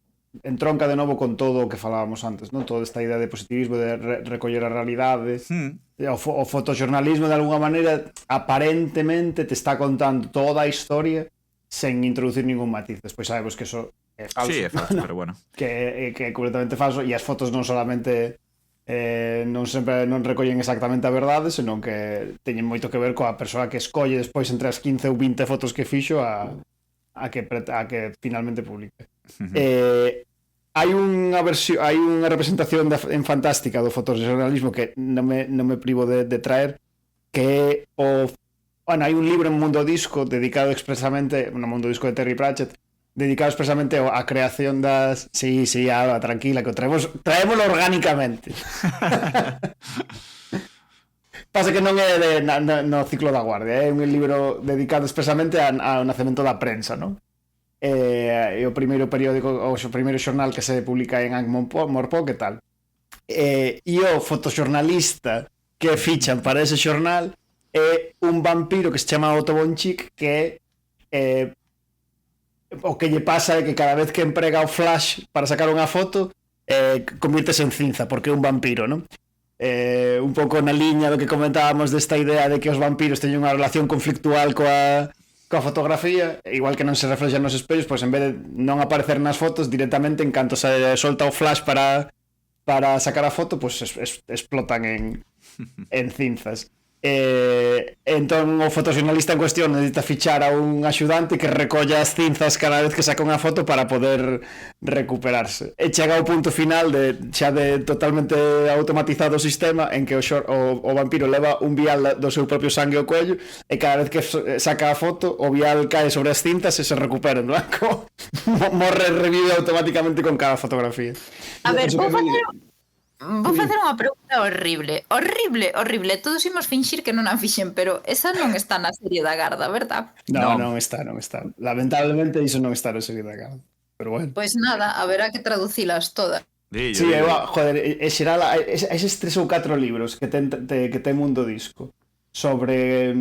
entronca de novo con todo o que falábamos antes, non? Toda esta idea de positivismo, de recoller a realidade. O fotoxornalismo, de alguna maneira, aparentemente te está contando toda a historia sen introducir ningún matiz. Despois sabemos que eso é falso. Sí, é falso, pero bueno. Que é completamente falso, e as fotos non solamente non recollen exactamente a verdade, senón que teñen moito que ver coa persoa que escolle despois entre as 15 ou 20 fotos que fixo a que finalmente publique. Hai unha representación en fantástica do fotoxornalismo que non me privo de traer, que é bueno, hai un libro en Mundo Disco dedicado expresamente, no Mundo Disco de Terry Pratchett, dedicado expresamente á creación das... Sí, Alba, tranquila, que traémoslo orgánicamente. Pasa que non é no ciclo da Guardia, é un libro dedicado expresamente ao nacemento da prensa, non? É o primeiro periódico, o primeiro xornal que se publica en Ankh-Morpork e tal. E o fotoxornalista que fichan para ese xornal é un vampiro que se chama Otto von Schick, que o que lle pasa é que cada vez que emprega o flash para sacar unha foto convírtese en cinza, porque é un vampiro, non? Un pouco na liña do que comentábamos desta idea de que os vampiros teñen unha relación conflictual coa coa fotografía, igual que non se reflexan nos espellos, pois en vez de non aparecer nas fotos, directamente en canto se solta o flash para sacar a foto, pois explotan en cinzas. Entón o fotoxornalista en cuestión necesita fichar a un axudante que recolla as cinzas cada vez que saca unha foto para poder recuperarse. E chega ao punto final xa de totalmente automatizado o sistema en que o vampiro leva un vial do seu propio sangue ao cuello e cada vez que saca a foto o vial cae sobre as cinzas e se recupera, non? Morre e revive automáticamente con cada fotografía. A ver, vou facer unha pregunta horrible. Todos imos finxir que non a fixen, pero esa non está na serie da Garda, verdad? Non está. Lamentablemente iso non está na serie da Garda. Pero bueno. Pois nada, haberá que traducilas todas. Sí, joder, en xeral, eses 3 ou 4 libros que ten Mundo Disco sobre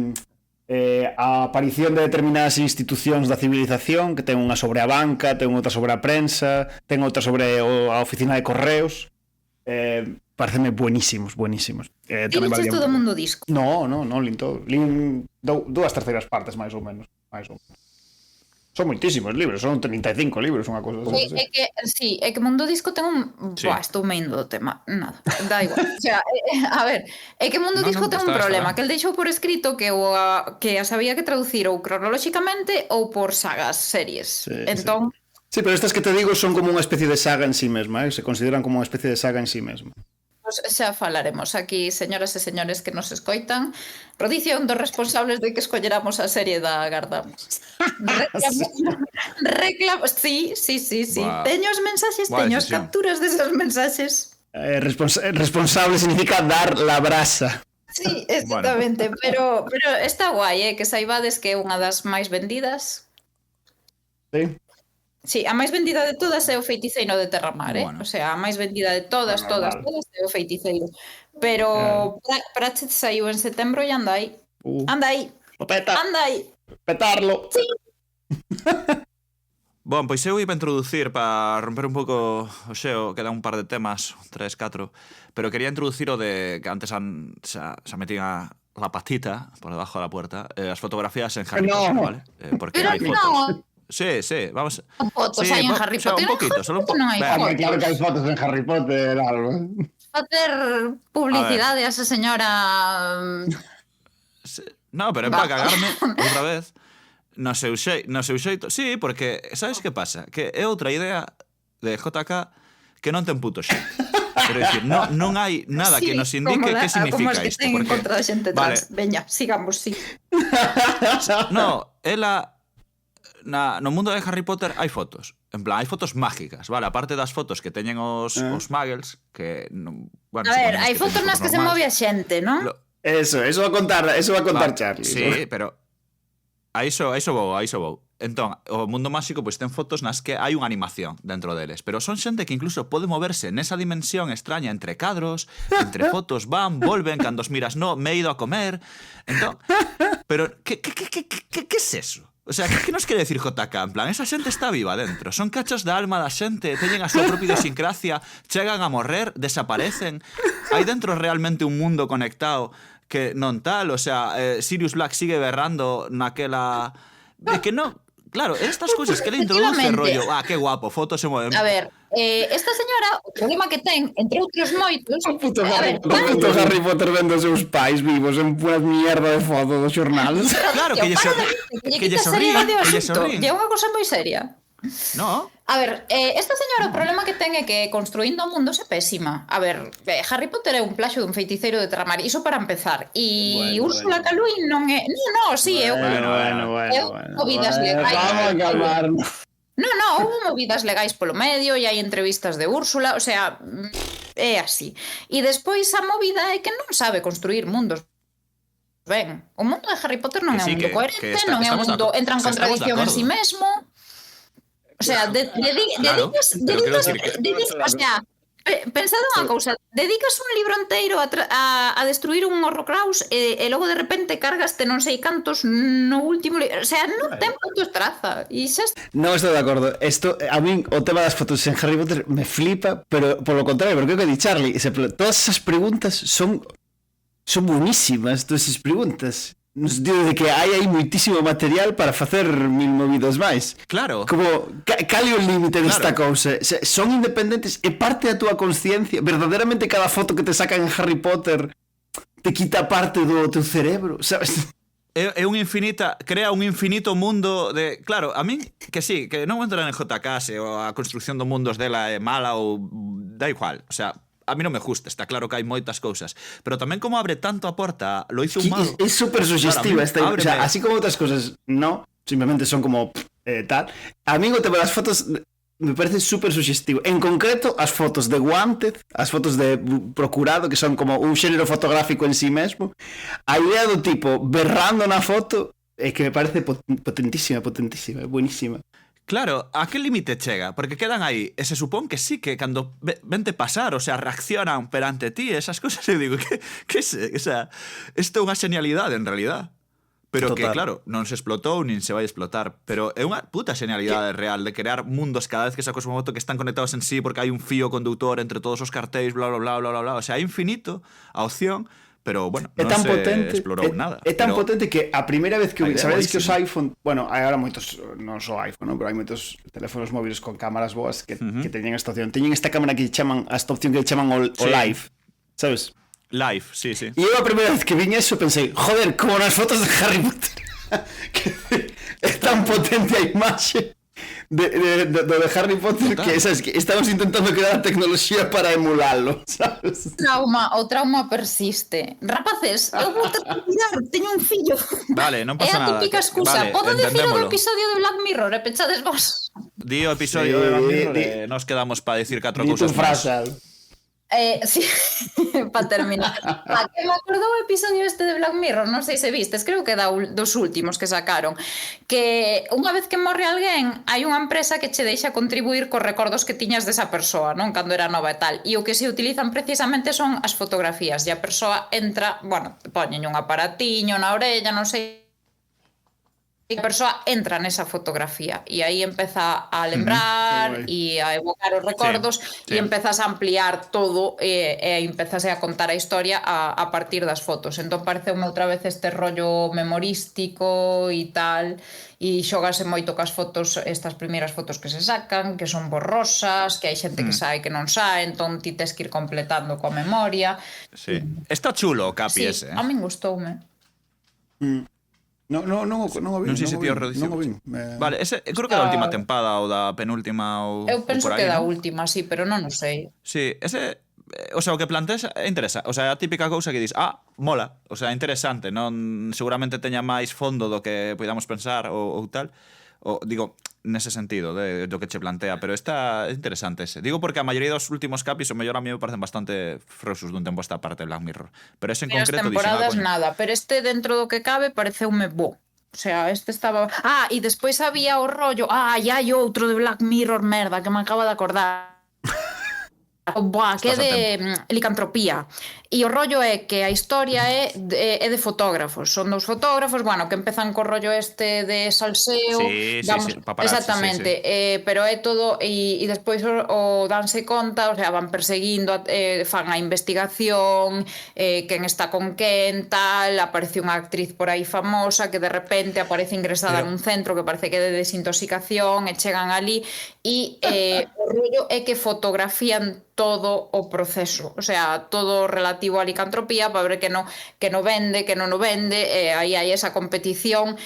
a aparición de determinadas institucións da civilización, que ten unha sobre a banca, ten outra sobre a prensa, ten outra sobre a oficina de correos. Pareceme buenísimos. Ti liches todo o Mundo Disco? No, lin todo. Lin 2/3 partes, máis ou menos. Son moitísimos libros, son 35 libros, unha cosa así. É que Mundo Disco ten un... Buah, estou me indo do tema. Nada, da igual. O sea, a ver, é que Mundo Disco ten un problema, que el deixou por escrito que as había que traducir ou cronolóxicamente ou por sagas, series. Entón... Sí, pero estas que te digo son como unha especie de saga en sí mesma, se consideran como unha especie de saga en sí mesma. Pois xa falaremos aquí, señoras e señores que nos escoitan. Rodición dos responsables de que escolleramos a serie da Garda. Sí. Wow. Teño os mensaxes, teño as capturas deses mensaxes. Responsable significa dar la brasa. Sí, exactamente, bueno. pero está guai, que saibades que é unha das máis vendidas. Sí. Sí, a máis vendida de todas é o Feiticeiro de Terramar, O sea, a máis vendida de todas é o Feiticeiro. Pero Pratchett saiu en setembro e anda aí. Anda aí. Petarlo. Sí. Bon, pois eu iba a introducir para romper un pouco o xeo, quedan un par de temas, 3, 4, pero quería introducir o de que antes se metían la patita por debajo da puerta, as fotografías en Harry Potter, ¿vale? Porque pero hai fotos. Sí, vamos. Fotos hai en Harry Potter. Un poquito, solo un poco. Claro que hai fotos en Harry Potter, algo. Facer publicidade a esa señora. No, pero é para cagarme outra vez. No seu xeito. Sí, porque sabes que pasa? Que é outra idea de JK que non ten puto xeito. Quero dicir, non hai nada que nos indique que significa isto. Como es que ten contra a xente trans. Veña, sigamos, sí. No, ela... No mundo de Harry Potter hai fotos. En plan, hai fotos mágicas, vale? Aparte das fotos que teñen os muggles, que... Bueno, a ver, hai fotos nas que se move a xente, non? Eso va a contar Charlie. Sí, pero... A iso vou. Entón, o mundo máxico pois ten fotos nas que hai unha animación dentro deles, pero son xente que incluso pode moverse nesa dimensión extraña entre cadros, entre fotos, van, volven, cando os miras, me he ido a comer. Entón, pero que es eso? O sea, que nos quere decir JK? En plan, esa xente está viva dentro. Son cachos da alma da xente, teñen a súa propia idiosincrasia, chegan a morrer, desaparecen. Hai dentro realmente un mundo conectado que non tal, o sea, Sirius Black sigue berrando naquela... De que non... Claro, estas cousas que le introduce rollo, que guapo, fotos se mueven. A ver, esta señora, o problema que ten, entre outros moitos... O puto Harry Potter vendo os seus pais vivos en unha mierda de foto dos xornales. Claro, que lle sonríen. É unha cosa moi seria. No. A ver, esta señora o problema que ten é que construindo o mundo é pésima. A ver, Harry Potter é un plaxio dun Feiticeiro de Terramar, iso para empezar. E Úrsula K. Le Guin non é... No, sí, é movidas legais. Vamos a calmar. No, houve movidas legais polo medio e hai entrevistas de Úrsula, o sea, é así. E despois a movida é que non sabe construir mundos. Ben, o mundo de Harry Potter non é un mundo coherente, non é un mundo entra en contradicción en sí mesmo. O sea, dedicas, o sea, pensad unha cousa, dedicas un libro inteiro a destruir un Horrocrux e logo de repente cargaste non sei cantos no último libro, o sea, non ten puto traza. Non estou de acordo. Isto, a min, o tema das fotos en Harry Potter me flipa, pero por lo contrario, porque o que di Charlie, todas esas preguntas son buenísimas, todas esas preguntas. no sentido de que hai aí moitísimo material para facer mil movidas máis. Claro. Como, cal é o límite desta Claro. cousa? Son independentes, é parte da túa consciencia. Verdadeiramente cada foto que te sacan en Harry Potter te quita parte do teu cerebro, sabes? É un infinita, crea un infinito mundo de... Claro, a min, que sí, que non entran en JK ou a construcción do mundos dela é mala ou da igual, o sea, a mí non me gusta, está claro que hai moitas cousas, pero tamén como abre tanto a porta, lo hizo un mago. É super sugestiva esta, o sea, así como outras cosas, no, simplemente son como tal. A mí o tema das fotos me parece super sugestivo. En concreto, as fotos de Wanted, as fotos de Procurado, que son como un xénero fotográfico en sí mesmo. A idea do tipo berrando na foto é que me parece potentísima, é buenísima. Claro, a que límite chega? Porque quedan aí, e se supón que sí, que cando vente pasar, o sea, reaccionan perante ti, esas cosas, eu digo, que se, o sea, isto é unha genialidade en realidad. Pero Total. que, claro, non se explotou, nin se vai explotar, pero é unha puta genialidade real de crear mundos cada vez que sacas unha foto que están conectados en sí porque hai un fío conductor entre todos os cartéis, bla, bla, bla, bla, bla, bla. O sea, é infinito a opción, pero, bueno, non se explorou nada. É tan pero... potente que a primeira vez que... Sabedes que os buenísima. iPhone... Bueno, hai agora moitos... Non só iPhone, ¿no? Pero hai moitos teléfonos móviles con cámaras boas que teñen esta opción. Teñen esta cámara que chaman... Esta opción que chaman o Sí. Live. Sabes? Live, sí, sí. E eu a primeira vez que vin eso pensei, joder, como nas fotos de Harry Potter. É tan potente a imaxe de Harry Potter que, sabes, que estamos intentando crear a tecnoloxía para emulalo, sabes? O trauma persiste. Rapaces, eu vou ter que tirar, teño un fillo. Vale, non É pasa a nada. típica excusa. Vale, Podo dicir o do entendémolo. episodio de Black Mirror e pechades vos. Di o episodio de Black Mirror e nos quedamos para decir 4 Di tu cousas máis. frase. Sí, para terminar. Que me acordou o episodio este de Black Mirror, non sei se vistes, creo que dos últimos que sacaron, que unha vez que morre alguén, hai unha empresa que che deixa contribuir cos recordos que tiñas desa persoa, non? Cando era nova e tal. E o que se utilizan precisamente son as fotografías, e a persoa entra, bueno, poñen un aparatiño na orella, non sei, e a persoa entra nesa fotografía e aí empeza a lembrar e a evocar os recordos Sí, sí. e empezas a ampliar todo e empezas a contar a historia a partir das fotos. Entón pareceume outra vez este rollo memorístico e tal, e xogase moito cas fotos, estas primeiras fotos que se sacan, que son borrosas, que hai xente que sae que non sae, entón ti tes que ir completando coa memoria. Sí. Está chulo o Capi Sí, ese. a min gustoume. Non o vi. Non sei se ti o reduciu. Non o vi. Vale, ese, creo que da última tempada ou da penúltima ou Eu penso por aí, que da ¿no? última, sí, pero non o sei. Sí, ese... O sea, o que planteas é interesa. O sea, a típica cousa que dis, mola, o sea, interesante, non seguramente teña máis fondo do que podamos pensar ou tal. O, digo, nese sentido do que che plantea, pero está interesante ese. Digo porque a maioría dos últimos capis o mellor a mí me parecen bastante frosos dun tempo esta parte de Black Mirror. Pero ese en As concreto temporadas dixen, nada, pero este dentro do que cabe pareceume bo. O sea, este estaba... e despois había o rollo... e hai outro de Black Mirror, merda, que me acaba de acordar. Buah, que é de licantropía. E o rollo é que a historia é de fotógrafos. Son dous fotógrafos, bueno, que empezan co rollo este de salseo. Sí, paparazzi, exactamente. sí. Pero é todo... E despois o danse conta, o sea, van perseguindo, fan a investigación, quen está con quen, tal, aparece unha actriz por aí famosa que de repente aparece ingresada nun centro que parece que é de desintoxicación e chegan ali e o rollo é que fotografían todo o proceso, o sea, todo relativo á licantropía para ver que no vende, que non o vende, aí hai esa competición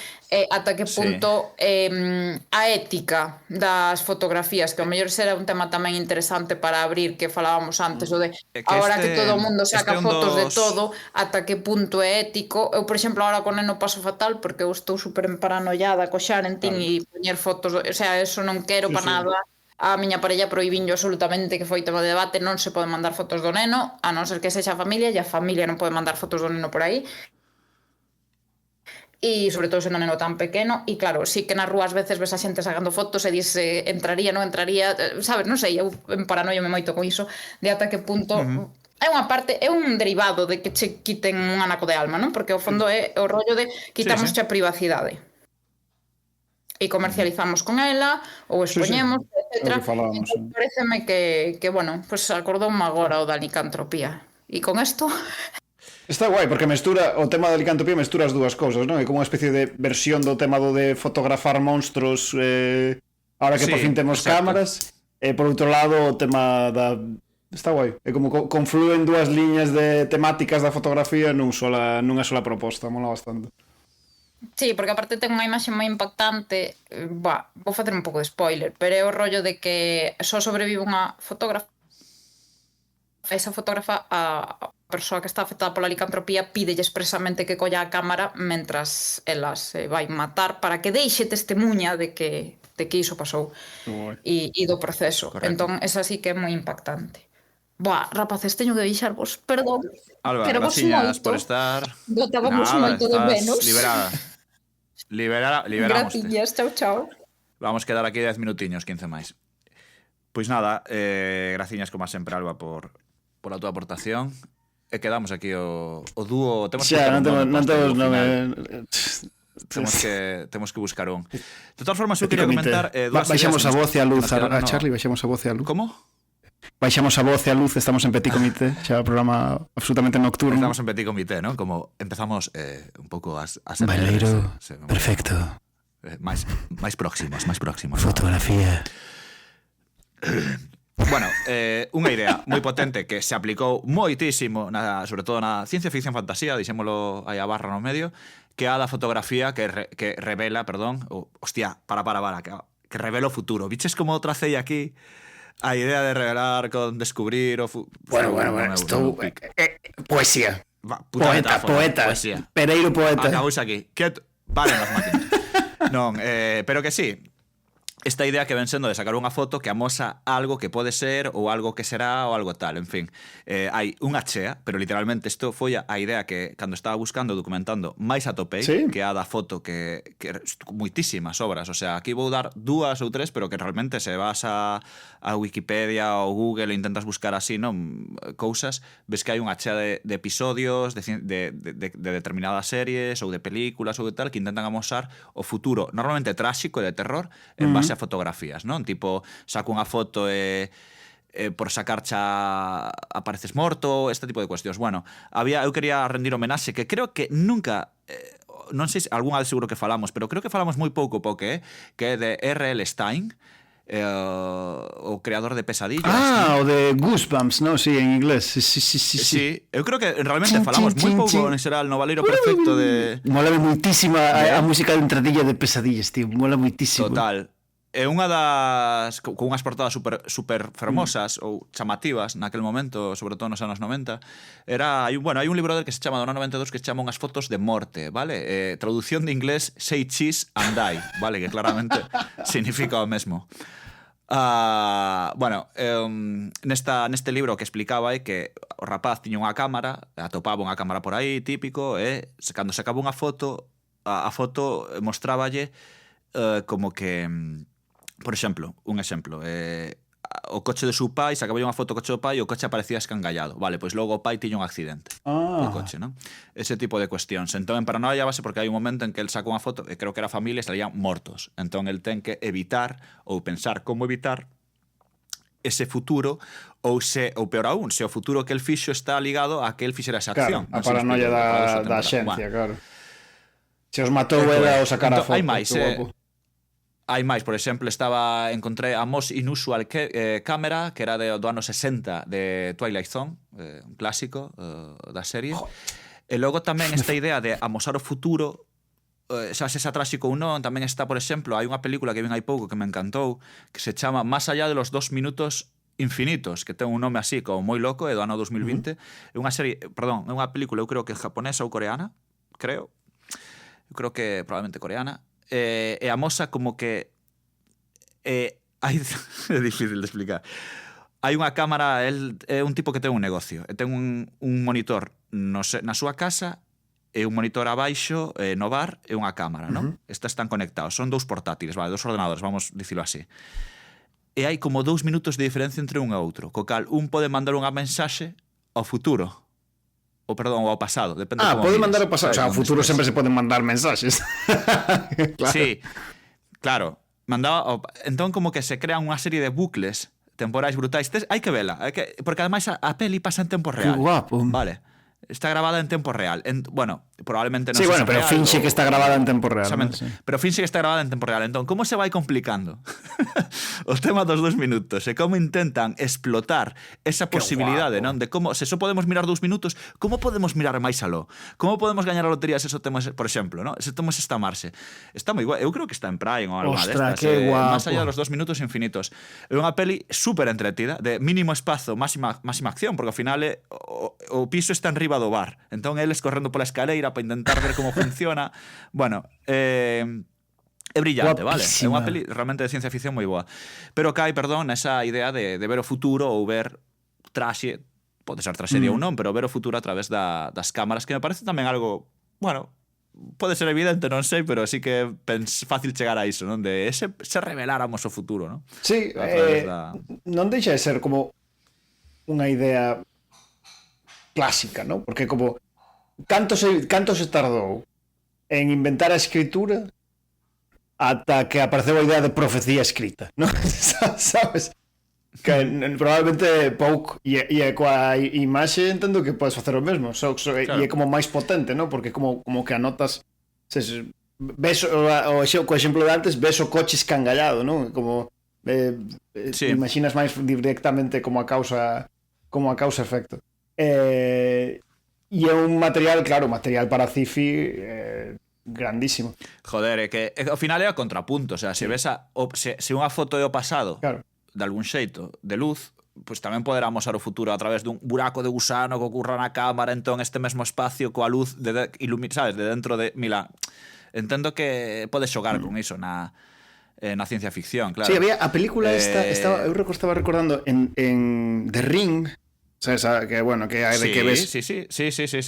ata que punto a ética das fotografías, que ao mellor será un tema tamén interesante para abrir, que falábamos antes, o de agora que todo o mundo saca fotos de todo, ata que punto é ético. Eu, por exemplo, agora con Neno paso fatal porque eu estou super emparanoiada co Xarentín e poñer fotos, o sea, eso non quero para nada. A miña parella prohibinho absolutamente, que foi tema de debate, non se pode mandar fotos do neno, a non ser que sexa a familia, e a familia non pode mandar fotos do neno por aí. E sobre todo sendo un neno tan pequeno, e claro, sí que nas rúas veces ves a xente sacando fotos e dice entraría, non entraría, sabes, non sei, eu paranoiame moito con iso, de ata que punto... É unha parte, é un derivado de que che quiten un anaco de alma, non? Porque ao fondo é o rollo de quitarnos a privacidade. E comercializamos con ela ou expoñemos, etc. Pareceme que bueno, pues acordoume agora o da licantropía. E con isto Está guai, porque mestura o tema da licantropía mestura as dúas cousas, non? É como unha especie de versión do tema do de fotografar monstros ahora que por fin temos cámaras, e por outro lado o tema da... Está guai, é como confluen dúas liñas de temáticas da fotografía nunha sola proposta, mola bastante. Sí, porque aparte ten unha imaxe moi impactante. Vou facer un pouco de spoiler, pero é o rollo de que só sobrevive unha fotógrafa. Esa fotógrafa, a persoa que está afectada pola licantropía, pídelle expresamente que colla a cámara mentras ela se vai matar para que deixe testemunha de que iso pasou e do proceso. Correcto. Entón, esa sí que é moi impactante. Rapaces, teño que deixarvos, perdón. Alba, Queremos graciñas moito. por estar. Botábamos moito de menos. Liberámoste. Graciñas, chao. Vamos quedar aquí 10 minutiños, 15 máis. Pois nada, graciñas como sempre, Alba, por a túa aportación. E quedamos aquí o dúo. Temos que non temos nome. Temos que buscar un. De todas formas, eu quería comentar baixamos a voz e a luz a Charlie, baixamos a voz e a luz. Como? Baixamos a voz e a luz, estamos en Petit Comité, xa o programa absolutamente nocturno. Estamos en Petit Comité, ¿no? Como empezamos un pouco a ser Baleiro perfecto. máis próximos. Fotografía. Bueno, unha idea moi potente que se aplicou moitísimo sobre todo na ciencia ficción fantasía, dixémolo aí a barra no medio, que é a da fotografía que revela, que revela o futuro. Viches como tracei aquí a idea de revelar con descubrir o Bueno, estou poesía. Poeta. Poesía. Pereiro poeta. Acabous aquí. Vale, nas máquinas. Non, pero que sí. Esta idea que ven sendo de sacar unha foto que amosa algo que pode ser ou algo que será ou algo tal, en fin. Hai unha chea, pero literalmente isto foi a idea que cando estaba buscando, documentando, máis atopei, ¿sí? Que a da foto que moitísimas obras, o sea, aquí vou dar 2 ou 3, pero que realmente se vas a Wikipedia ou Google e intentas buscar así, non, cousas, ves que hai unha chea de episodios de determinadas series ou de películas ou de tal que intentan amosar o futuro normalmente tráxico e de terror en base a fotografías, non? Tipo, saco unha foto e por sacarcha apareces morto, este tipo de cuestións. Bueno, eu quería rendir homenaxe que creo que nunca non sei se algunha vez seguro que falamos, pero creo que falamos moi pouco que é de R.L. Stein, o creador de Pesadillas. O de Goosebumps, ¿no? Sí, en inglés. Sí. Eu creo que realmente falamos moi pouco en xeral no Baleiro Perfecto de... Mola moitísima a música de entradilla de Pesadillas, tío. Mola moitísimo. Total. É unha das... con unhas portadas super fermosas ou chamativas naquel momento, sobre todo nos anos 90. Hai un libro del que se chama do ano 92 que se chama Unhas fotos de morte, vale? Traducción de inglés Say Cheese and Die, vale? Que claramente significa o mesmo. Neste libro que explicaba é que o rapaz tiña unha cámara, atopaba unha cámara por aí, típico, e cando sacaba unha foto, a foto mostráballe como que... Por exemplo, un exemplo, o coche de su pai, sacaba unha foto do coche do pai e o coche aparecía escangallado. Vale, pois logo o pai tiña un accidente co coche, non? Ese tipo de cuestións. Entón, en paranoia base porque hai un momento en que el saca unha foto e creo que era familia e salían mortos. Entón, el ten que evitar ou pensar como evitar ese futuro ou peor aún, se o futuro que el fixo está ligado a que el fixera esa acción. Claro, a paranoia da xencia, claro. Se os matou era o sacar a foto. Hai máis, Hai máis, por exemplo, encontrei a Most Unusual Camera, que era do ano 60 de Twilight Zone, un clásico da serie. E logo tamén esta idea de amosar o futuro, xa se tráxico ou non, tamén está, por exemplo, hai unha película que ven hai pouco que me encantou, que se chama Más allá de los 2 minutos infinitos, que ten un nome así como moi loco, é do ano 2020. É unha serie, perdón, é unha película, eu creo que japonesa ou coreana, eu creo que probablemente coreana. E amosa como que é difícil de explicar. Hai unha cámara, é un tipo que ten un negocio e ten un monitor na súa casa e un monitor abaixo no bar e unha cámara, non? Estas están conectados, son 2 portátiles, vale, 2 ordenadores, vamos dicilo así. E hai como 2 minutos de diferencia entre un e outro, co cal un pode mandar unha mensaxe ao futuro ou ao pasado, depende como pode mires. mandar ao pasado, o sea, ao futuro sempre se poden mandar mensaxes. Claro. Sí, claro. Entón como que se crean unha serie de bucles temporais brutais. Hai que vela, porque ademais a peli pasa en tempo real. Que guapo. Vale. Está grabada en tempo real. Bueno, probablemente non Sí, sexa bueno, pero real, finxe que está grabada en tempo real. Exactamente. ¿no? Sí. Pero finxe que está grabada en tempo real. Entón, como se vai complicando o tema dos 2 minutos e como intentan explotar esa posibilidade, non? De como, se só podemos mirar 2 minutos, como podemos mirar máis aló? Como podemos gañar a lotería se só temos, por exemplo, non? Se temos esta marxe. Está moi guai. Eu creo que está en Prime ou algo Ostra, destas. que guapo. Más allá dos 2 minutos infinitos. É unha peli super entretida, de mínimo espazo, máxima acción, porque ao final o piso está en riba do bar. Entón, eles correndo pola escaleira para intentar ver como funciona. Bueno, é brillante, Guapísima. vale? É unha peli realmente de ciencia ficción moi boa. Pero cae, perdón, esa idea de ver o futuro ou ver traxe, pode ser traxedia ou non, pero ver o futuro a través das cámaras, que me parece tamén algo, bueno, pode ser evidente, non sei, pero sí que fácil chegar a iso, non? De se reveláramos o futuro, non? Sí, non deixa de ser como unha idea clásica, ¿no? Porque como canto se tardou en inventar a escritura ata que apareceu a idea de profecía escrita, ¿no? Sabes? Que probablemente pouco e coa imaxe entendo que podes facer o mesmo, claro. E é como máis potente, ¿no? Porque como que anotas ves co exemplo de antes, ves o coche escangallado, ¿no? Como sí. Imaginas máis directamente como a causa efecto. E é un material, claro, material para sci-fi grandísimo. Joder, é que ao final é a contrapunto, o sea, se ves se unha foto é o pasado, claro, de algún xeito, de luz, pois tamén poderá amosar o futuro a través dun buraco de gusano que ocurra na cámara, entón este mesmo espacio coa luz sabes, de dentro de Milán. Entendo que podes xogar con iso na ciencia ficción, claro. Sí, había a película eu estaba recordando en The Ring, sabes, que bueno, que hai de que ves. Sí.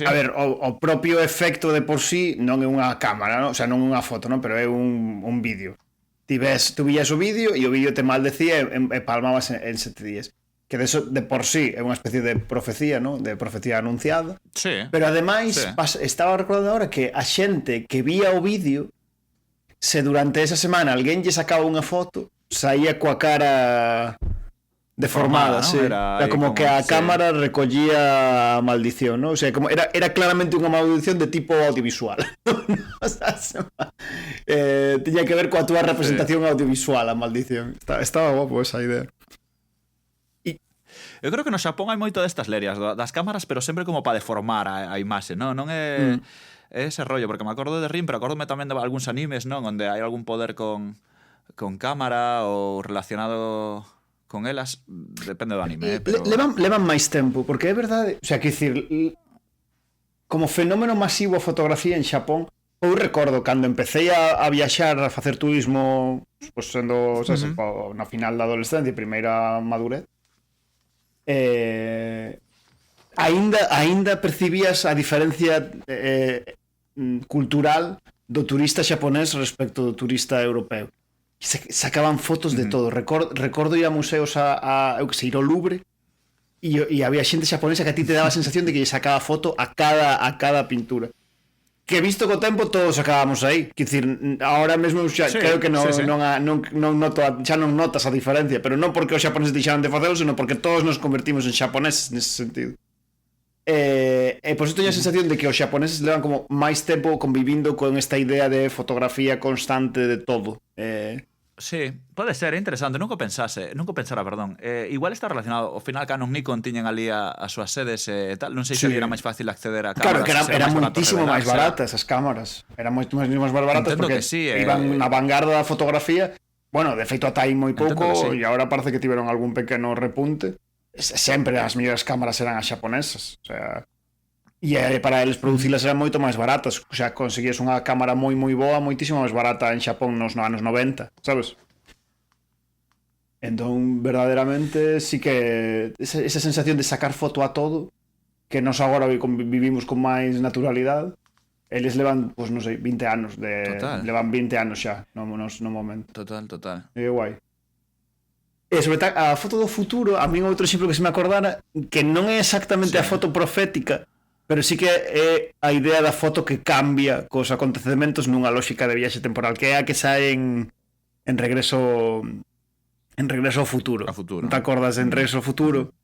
A ver, o propio efecto de por sí non é unha cámara, ¿no? O sea, non é unha foto, ¿no? Pero é un vídeo. Tú vías o vídeo e o vídeo te maldecía e palmabas en 7 días. Que de por sí é unha especie de profecía, ¿no? De profecía anunciada. Sí. Pero ademais, estaba recordando ahora que a xente que vía o vídeo, se durante esa semana alguén lle sacaba unha foto, saía coa cara deformada, ¿no? Sí. Era como que a cámara recollía a maldición, ¿no? O sea, como era claramente unha maldición de tipo audiovisual. O sea, tiña que ver coa túa representación audiovisual a maldición. Estaba guapo esa idea. Eu creo que no Xapón hai moito destas lerias das cámaras, pero sempre como para deformar a imaxe, non é ese rollo, porque me acordo de Rim, pero acordome tamén de algúns animes, non, onde hai algún poder con cámara ou relacionado con elas, depende do anime, pero levan máis tempo, porque é verdade, o sea, que dicir, como fenómeno masivo a fotografía en Xapón, eu recordo cando empecé a viaxar a facer turismo, pues sendo, sabes, na final da adolescencia e primeira madurez, aínda percibías a diferencia cultural do turista xaponés respecto do turista europeo. Sacaban fotos de todo. Recordo ir a museos eu que sei, ir ao Louvre e había xente xaponesa que a ti te daba a sensación de que lle sacaba foto a cada pintura. Que visto co tempo todos acabamos aí. Quer dicir, ahora mesmo xa creo que non noto, xa non notas a diferencia, pero non porque os xaponeses deixaran de facelo, senón porque todos nos convertimos en xaponeses nese sentido. E por iso teño a sensación de que os xaponeses levan como máis tempo convivindo con esta idea de fotografía constante de todo. Sí, pode ser, é interesante, nunca pensara, perdón. Igual está relacionado, ao final Canon Nikon tiñen ali as súas sedes e tal, non sei se era máis fácil acceder a cámaras. Claro, que era moitísimo máis baratas as cámaras. Eran moito máis baratas porque iban na vanguarda da fotografía. Bueno, de feito ata aí moi pouco e agora parece que tiveron algún pequeno repunte. Sempre as mellores cámaras eran as xaponesas, o sea, e para eles producilas eran moito máis baratas, o sea, conseguías unha cámara moi boa, moitísimo máis barata en Xapón nos anos 90, sabes? Entón, verdadeiramente, sí que esa sensación de sacar foto a todo, que nos agora vivimos con máis naturalidade, eles levan, pois non sei, 20 anos levan 20 anos xa no momento. Total. É guai. E sobre a foto do futuro, a min outro exemplo que se me acordara, que non é exactamente a foto profética, pero sí que é a idea da foto que cambia cos acontecementos nunha lógica de viaxe temporal, que é a que sae en Regreso ao futuro. Non te acordas en Regreso ao futuro?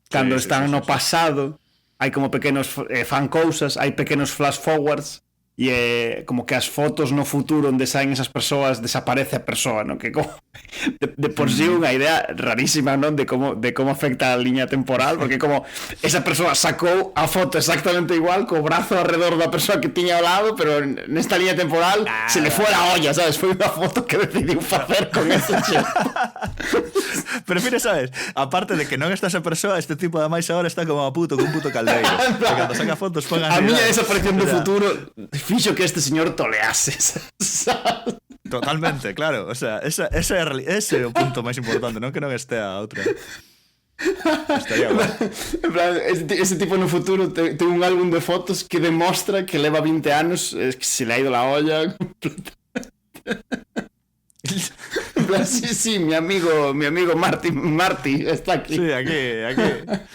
Cando están no pasado hai como pequenos fan cousas, hai pequenos flash forwards e como que as fotos no futuro onde saen esas persoas desaparece a persoa, non? Que como de por sí unha idea rarísima, non? De como afecta a liña temporal, porque como esa persoa sacou a foto exactamente igual co brazo alrededor da persoa que tiña ao lado, pero nesta liña temporal se le foi a olla, sabes? Foi unha foto que decidiu facer con ese xeito. Pero mira, sabes, aparte de que non está esa persoa, este tipo ademais agora está como a puto con un puto caldeiro. Que cando saca fotos pongan a miña desaparición do futuro fixo que este señor tolease, sabes? Totalmente, claro. O sea, ese é o punto máis importante, non que non estea a outra. Estaría guay. En plan, ese tipo no futuro ten un álbum de fotos que demostra que leva 20 anos, que se le ha ido la olla. En plan, sí, mi amigo Marty está aquí. Sí,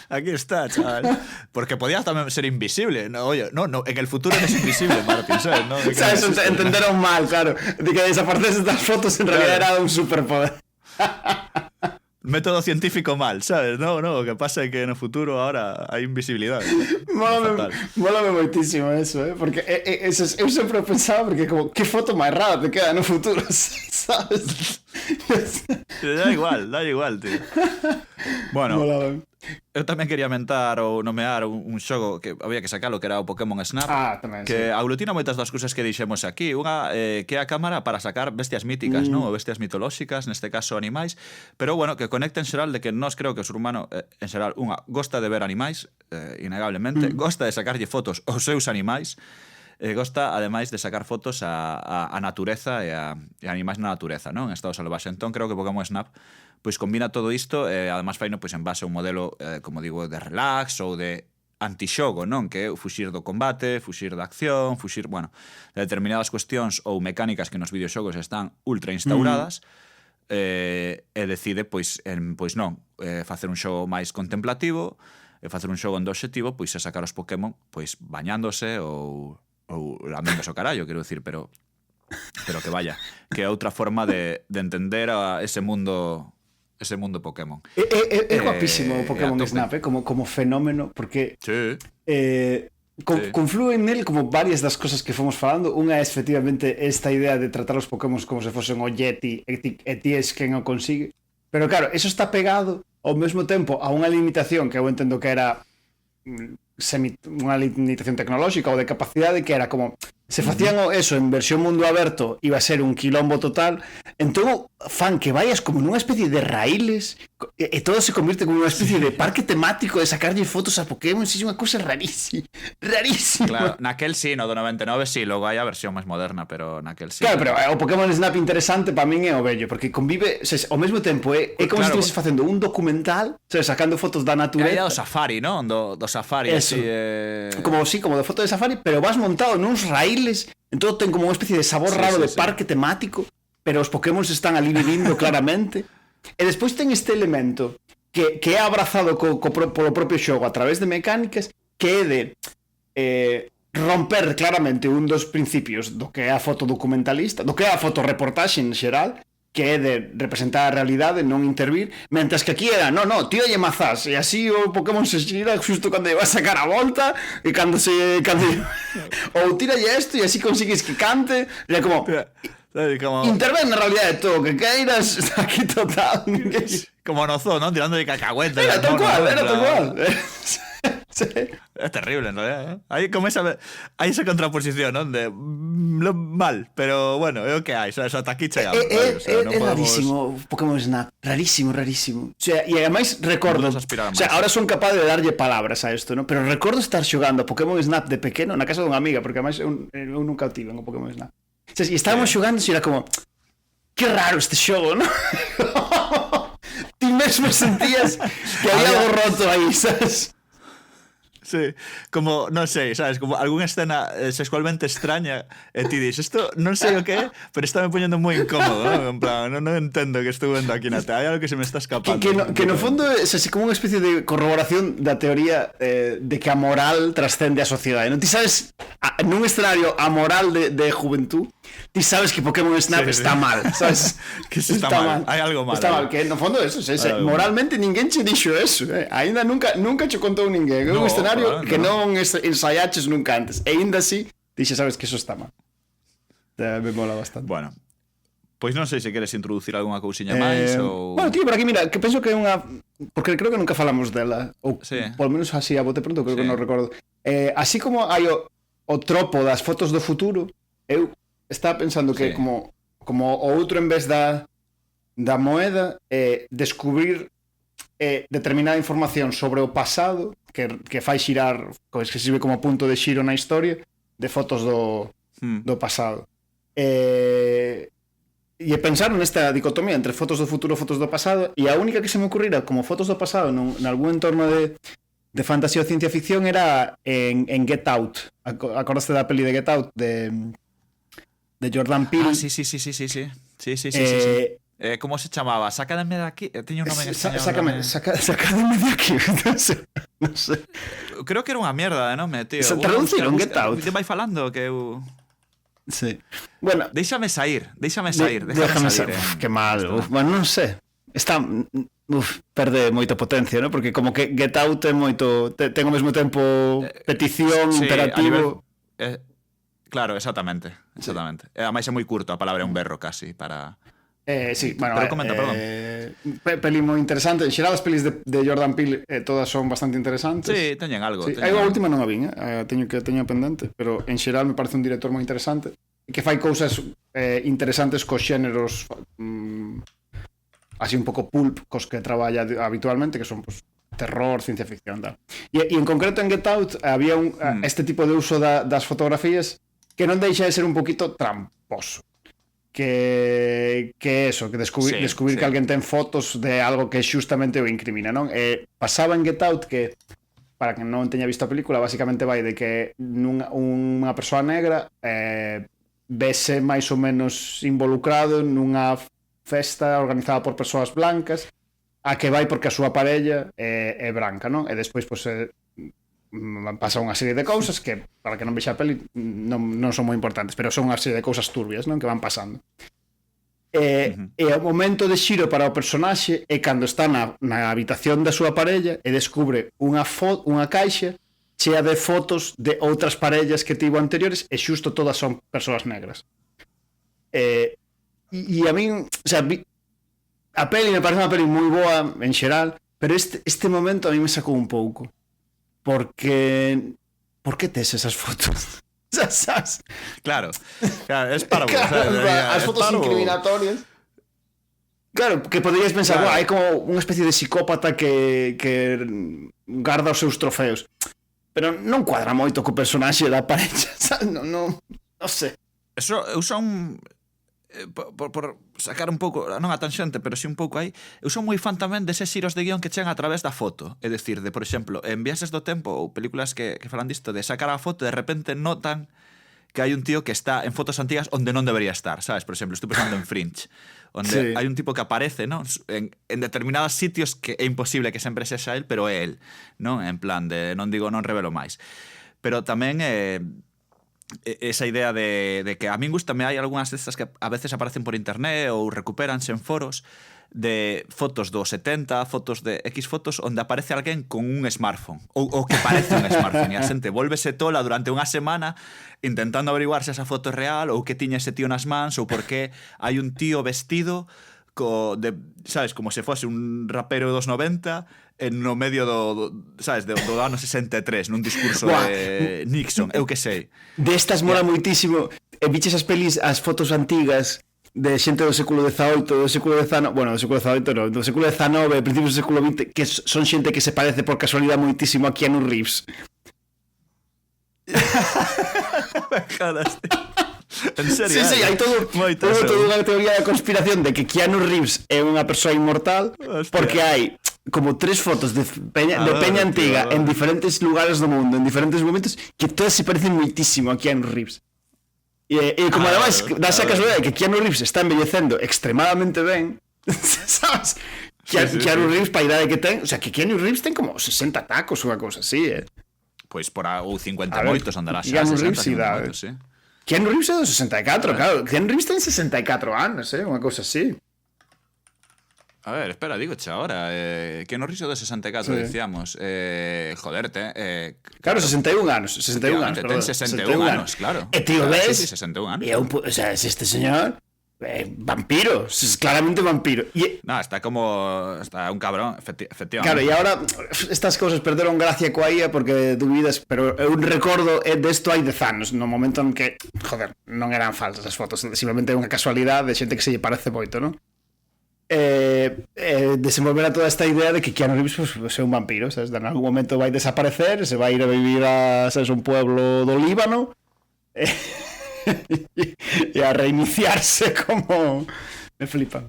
aquí está, chaval. Porque podía también ser invisible. No, oye, no, en el futuro eres invisible, Marty, ¿sabes? No, ¿sabes? Entenderon mal, claro. De que desaparecer estas fotos en realidad era un superpoder. Método científico mal, ¿sabes? No, lo que pasa es que en el futuro ahora hay invisibilidad. Mólame moitísimo eso, porque eu sempre pensaba, porque como, que foto máis rara te queda no futuro, sabes? Da igual, tío. Bueno, eu tamén quería mentar ou nomear un xogo que había que sacalo, que era o Pokémon Snap, tamén, que sí. aglutina moitas das cousas que dixemos aquí. Unha que é a cámara para sacar bestias míticas, non? Ou bestias mitolóxicas, neste caso animais, pero bueno, que conecta en xeral de que nós creo que o ser humano en xeral gosta de ver animais, innegablemente, gosta de sacarlle fotos aos seus animais, gosta ademais de sacar fotos a natureza e a animais na natureza, non? En estado salvaxe. Entón creo que Pokémon Snap pois combina todo isto, además faino pois en base a un modelo, como digo, de relax ou de antixogo, non? Que é fuxir do combate, fuxir da acción, fuxir, bueno, de determinadas cuestións ou mecánicas que nos videoxogos están ultra instauradas, e decide, pois non, facer un xogo máis contemplativo, facer un xogo onde o obxectivo pois é sacar os Pokémon pois bañándose ou laméndose o carallo, quero dicir, pero que vaya, que é outra forma de entender ese mundo Pokémon. É guapísimo o Pokémon Snap, como fenómeno, porque sí. Conflúen nel como varias das cosas que fomos falando. Unha é efectivamente esta idea de tratar os Pokémon como se fosen o Yeti e ti es quen o consigue, pero claro, eso está pegado ao mesmo tempo a unha limitación que eu entendo que era unha limitación tecnolóxica ou de capacidade, que era como se facían eso en versión mundo aberto iba a ser un quilombo total, entón fan que vayas como nunha especie de raíles e todo se convierte como unha especie de parque temático de sacarlle fotos a Pokémon. É unha cousa rarísima. Claro, naquel sí, no do 99 sí, logo hai a versión máis moderna, pero naquel sí. Claro, pero o Pokémon Snap interesante para min é o bello, porque convive, ao mesmo tempo é como se estivese facendo un documental, sacando fotos da natureza. É do Safari, non? Do Safari, eso. Así, como de foto de Safari, pero vas montado nuns raíles, entón ten como unha especie de sabor raro de parque temático, pero os Pokémon están ali vivindo claramente. E despois ten este elemento que é abrazado polo propio xogo a través de mecánicas, que é de romper claramente un dos principios do que é a foto documentalista, do que é a fotoreportaxe en xeral, que é de representar a realidade, non intervir, mentras que aquí era, no, tírale mazás, e así o Pokémon se xira xusto cando lle va a sacar a volta, e cando ou tírale isto e así consigues que cante, e como interven na realidade todo o que queiras, aquí total. Como no zoo, ¿no? Tirando de cacahuetes. Era tal cual. Sí. Es terrible, en realidad, ¿eh? Hay como esa contraposición, ¿no? De mal, pero bueno, es lo que hay, ¿sabes? Hasta aquí chegamos. É rarísimo Pokémon Snap, rarísimo. O sea, e ademais recordo, o sea, ahora son capaz de darlle palabras a isto, ¿no? Pero recordo estar xogando Pokémon Snap de pequeno na casa dunha amiga, porque ademais eu nunca o tive en o Pokémon Snap. O sea, e estábamos xogando e era como, que raro este xogo, ¿no? Ti mesmo sentías que había algo roto aí, ¿sabes? Sí, como, non sei, sabes, como algunha escena sexualmente extraña e ti dis, isto non sei o que é, pero está me poñendo moi incómodo, ¿no? En plan, non entendo que estou vendo aquí na tele, hai algo que se me está escapando. Que no fondo é así como unha especie de corroboración da teoría de que a moral trascende a sociedade, non? Ti sabes nun escenario amoral de juventud, ti sabes que Pokémon Snap está mal, sabes? Que está mal. Hai algo mal. Está mal, que no fondo eso, moralmente ninguén che dixo eso, Ainda nunca che contou ninguén. É un escenario que non ensaiaches nunca antes. E ainda así, dixe, sabes que eso está mal. Me mola bastante. Bueno, pois non sei se queres introducir algunha cousiña máis ou... Bueno, tío, por aquí, mira, que penso que é unha... Porque creo que nunca falamos dela. Ou, por menos así, a bote pronto, creo que non recordo. Así como hai o tropo das fotos do futuro, eu estaba pensando que como o outro en vez da moeda, descubrir determinada información sobre o pasado que fai xirar, que sirve como punto de xiro na historia, de fotos do pasado. E pensar nesta dicotomía entre fotos do futuro e fotos do pasado, e a única que se me ocurrira como fotos do pasado nalgún entorno de fantasía ou ciencia ficción era en Get Out. Acordaste da peli de Get Out de Jordan Peele? Sí. Como se chamaba? Sácame de aquí. Teño un nome en español. Sácame de aquí. Non sei. Creo que era unha mierda de nome, tío. Traduciron Get Out. Te vai falando que eu... Sí. Bueno, déjame sair. Déjame sair. Que mal. Bueno, non sei. Está perde moita potencia, ¿no? Porque como que Get Out é moito ten ao mesmo tempo petición, imperativo. Claro, exactamente. Ademais é moi curto, a palabra é un berro casi para... Sí, bueno, pero comenta, perdón. Peli moi interesante. En xeral as pelis de Jordan Peele todas son bastante interesantes. Sí, teñen algo. Sí. A última non a vin, teño pendente, pero en xeral me parece un director moi interesante que fai cousas interesantes cos xéneros así un pouco pulp cos que traballa habitualmente, que son pues, terror, ciencia ficción, tal. E en concreto en Get Out había este tipo de uso das fotografías que non deixa de ser un poquito tramposo. Que eso, que descubrir que alguén ten fotos de algo que xustamente o incrimina, non? Pasaba en Get Out que, para que non teña visto a película, basicamente vai de que unha persoa negra vese máis ou menos involucrado nunha festa organizada por persoas blancas a que vai porque a súa parella é branca, non? E despois pois, pasa unha serie de cousas que, para que non vexa a peli, non son moi importantes, pero son unha serie de cousas turbias, non? Que van pasando. E o momento de xiro para o personaxe é cando está na habitación da súa parella e descubre unha caixa chea de fotos de outras parellas que tivo anteriores e xusto todas son persoas negras. E a min, o sea, a peli me parece unha peli moi boa en xeral, pero este momento a mí me sacou un pouco. Porque... Por que tes esas fotos? ¿Sabes? Claro, es parvo. As fotos incriminatorias. Claro, que poderías pensar, hai como unha especie de psicópata que garda os seus trofeos. Pero non cuadra moito co personaxe da parella, sabes? Non sei. Eso son... Por sacar un pouco, non a tanxente, pero si un pouco aí, eu son moi fan tamén deses xiros de guión que chegan a través da foto. É dicir, por exemplo, en Viaxes do Tempo ou películas que falan disto, de sacar a foto e de repente notan que hai un tío que está en fotos antigas onde non debería estar, sabes? Por exemplo, estou pensando en Fringe, onde hai un tipo que aparece, ¿no? en determinados sitios que é imposible que sempre sexa él, pero é él, ¿no? En plan de, non revelo máis. Pero tamén esa idea de que a min gustame, hai algunhas destas que a veces aparecen por internet ou recupéranse en foros de fotos do 70, fotos de X fotos onde aparece alguén con un smartphone ou que parece un smartphone e a xente volvese tola durante unha semana intentando averiguar se esa foto é real ou que tiña ese tío nas mans ou porque hai un tío vestido sabes, como se fose un rapero dos 90 no medio sabes, do ano 63 nun discurso de Nixon, eu que sei. Destas mola moitísimo. Viches as pelis, as fotos antigas de xente do século XVIII, do século XIX, bueno, do século XVIII non, do século XIX, principios do século XX, que son xente que se parece por casualidade moitísimo a Keanu Reeves. En serio? Sí, hai todo unha teoría de conspiración de que Keanu Reeves é unha persoa inmortal. Hostia. Porque hai como 3 fotos de peña antiga en diferentes lugares do mundo, en diferentes momentos, que todas se parecen moitísimo a Keanu Reeves. E como además das a casualidade que Keanu Reeves está envellecendo extremadamente ben, sabes? Keanu Reeves, para a idade que ten, o sea, que Keanu Reeves ten como 60 tacos ou unha cousa así, Pois por ou 50 A ver, moitos andará xa. Keanu 60, Reeves sí 50 dá, moitos, sí. Keanu Reeves é do 64, claro. Keanu Reeves ten 64 anos, unha cousa así. A ver, espera, digo ahora. Que no riso de 64, Sí. decíamos. Joderte. Claro, 61 anos. 61 anos, Ten 61 anos, claro. E tío, Claro, ves? Sí, 61 anos. O sea, es este señor... vampiro, es claramente vampiro. No, está como... Está un cabrón, efectivamente. Claro, e agora estas cousas perderon gracia coa IA porque dubidas, pero eu recordo desto hai 10 anos, no momento en que, joder, non eran falsas as fotos, simplemente é unha casualidade de xente que se lle parece moito, non? Desenvolver a toda esta idea de que Keanu Reeves pues, é un vampiro, sabes? En algún momento vai desaparecer, se vai ir a vivir a, sabes, un pueblo do Líbano e a reiniciarse como... Me flipa.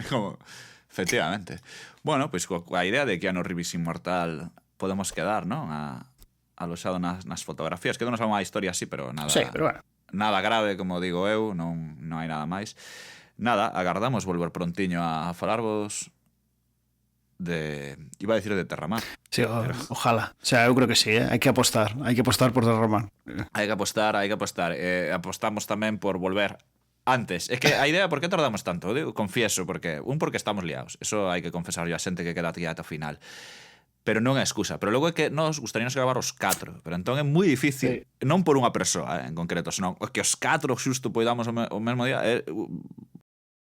Como, efectivamente. Bueno, pois pues, coa idea de Keanu Reeves inmortal podemos quedar, non? Alosado nas fotografías. Que non nos unha historia así, pero nada... Sí, pero bueno. Nada grave, como digo eu, non hai nada máis. Nada, agardamos volver prontiño a falarvos de... Iba a decir de Terramar. Sí, ojalá. O sea, eu creo que sí, hai que apostar por Terramar. Hai que apostar. Apostamos tamén por volver antes. É que a idea, por que tardamos tanto? Eu confieso, porque estamos liados. Eso hai que confesar a xente que queda aquí ata o final. Pero non é excusa. Pero logo é que nos gustaríamos gravar os 4. Pero entón é moi difícil, non por unha persoa en concreto, senón que os 4 xusto poidamos o mesmo día.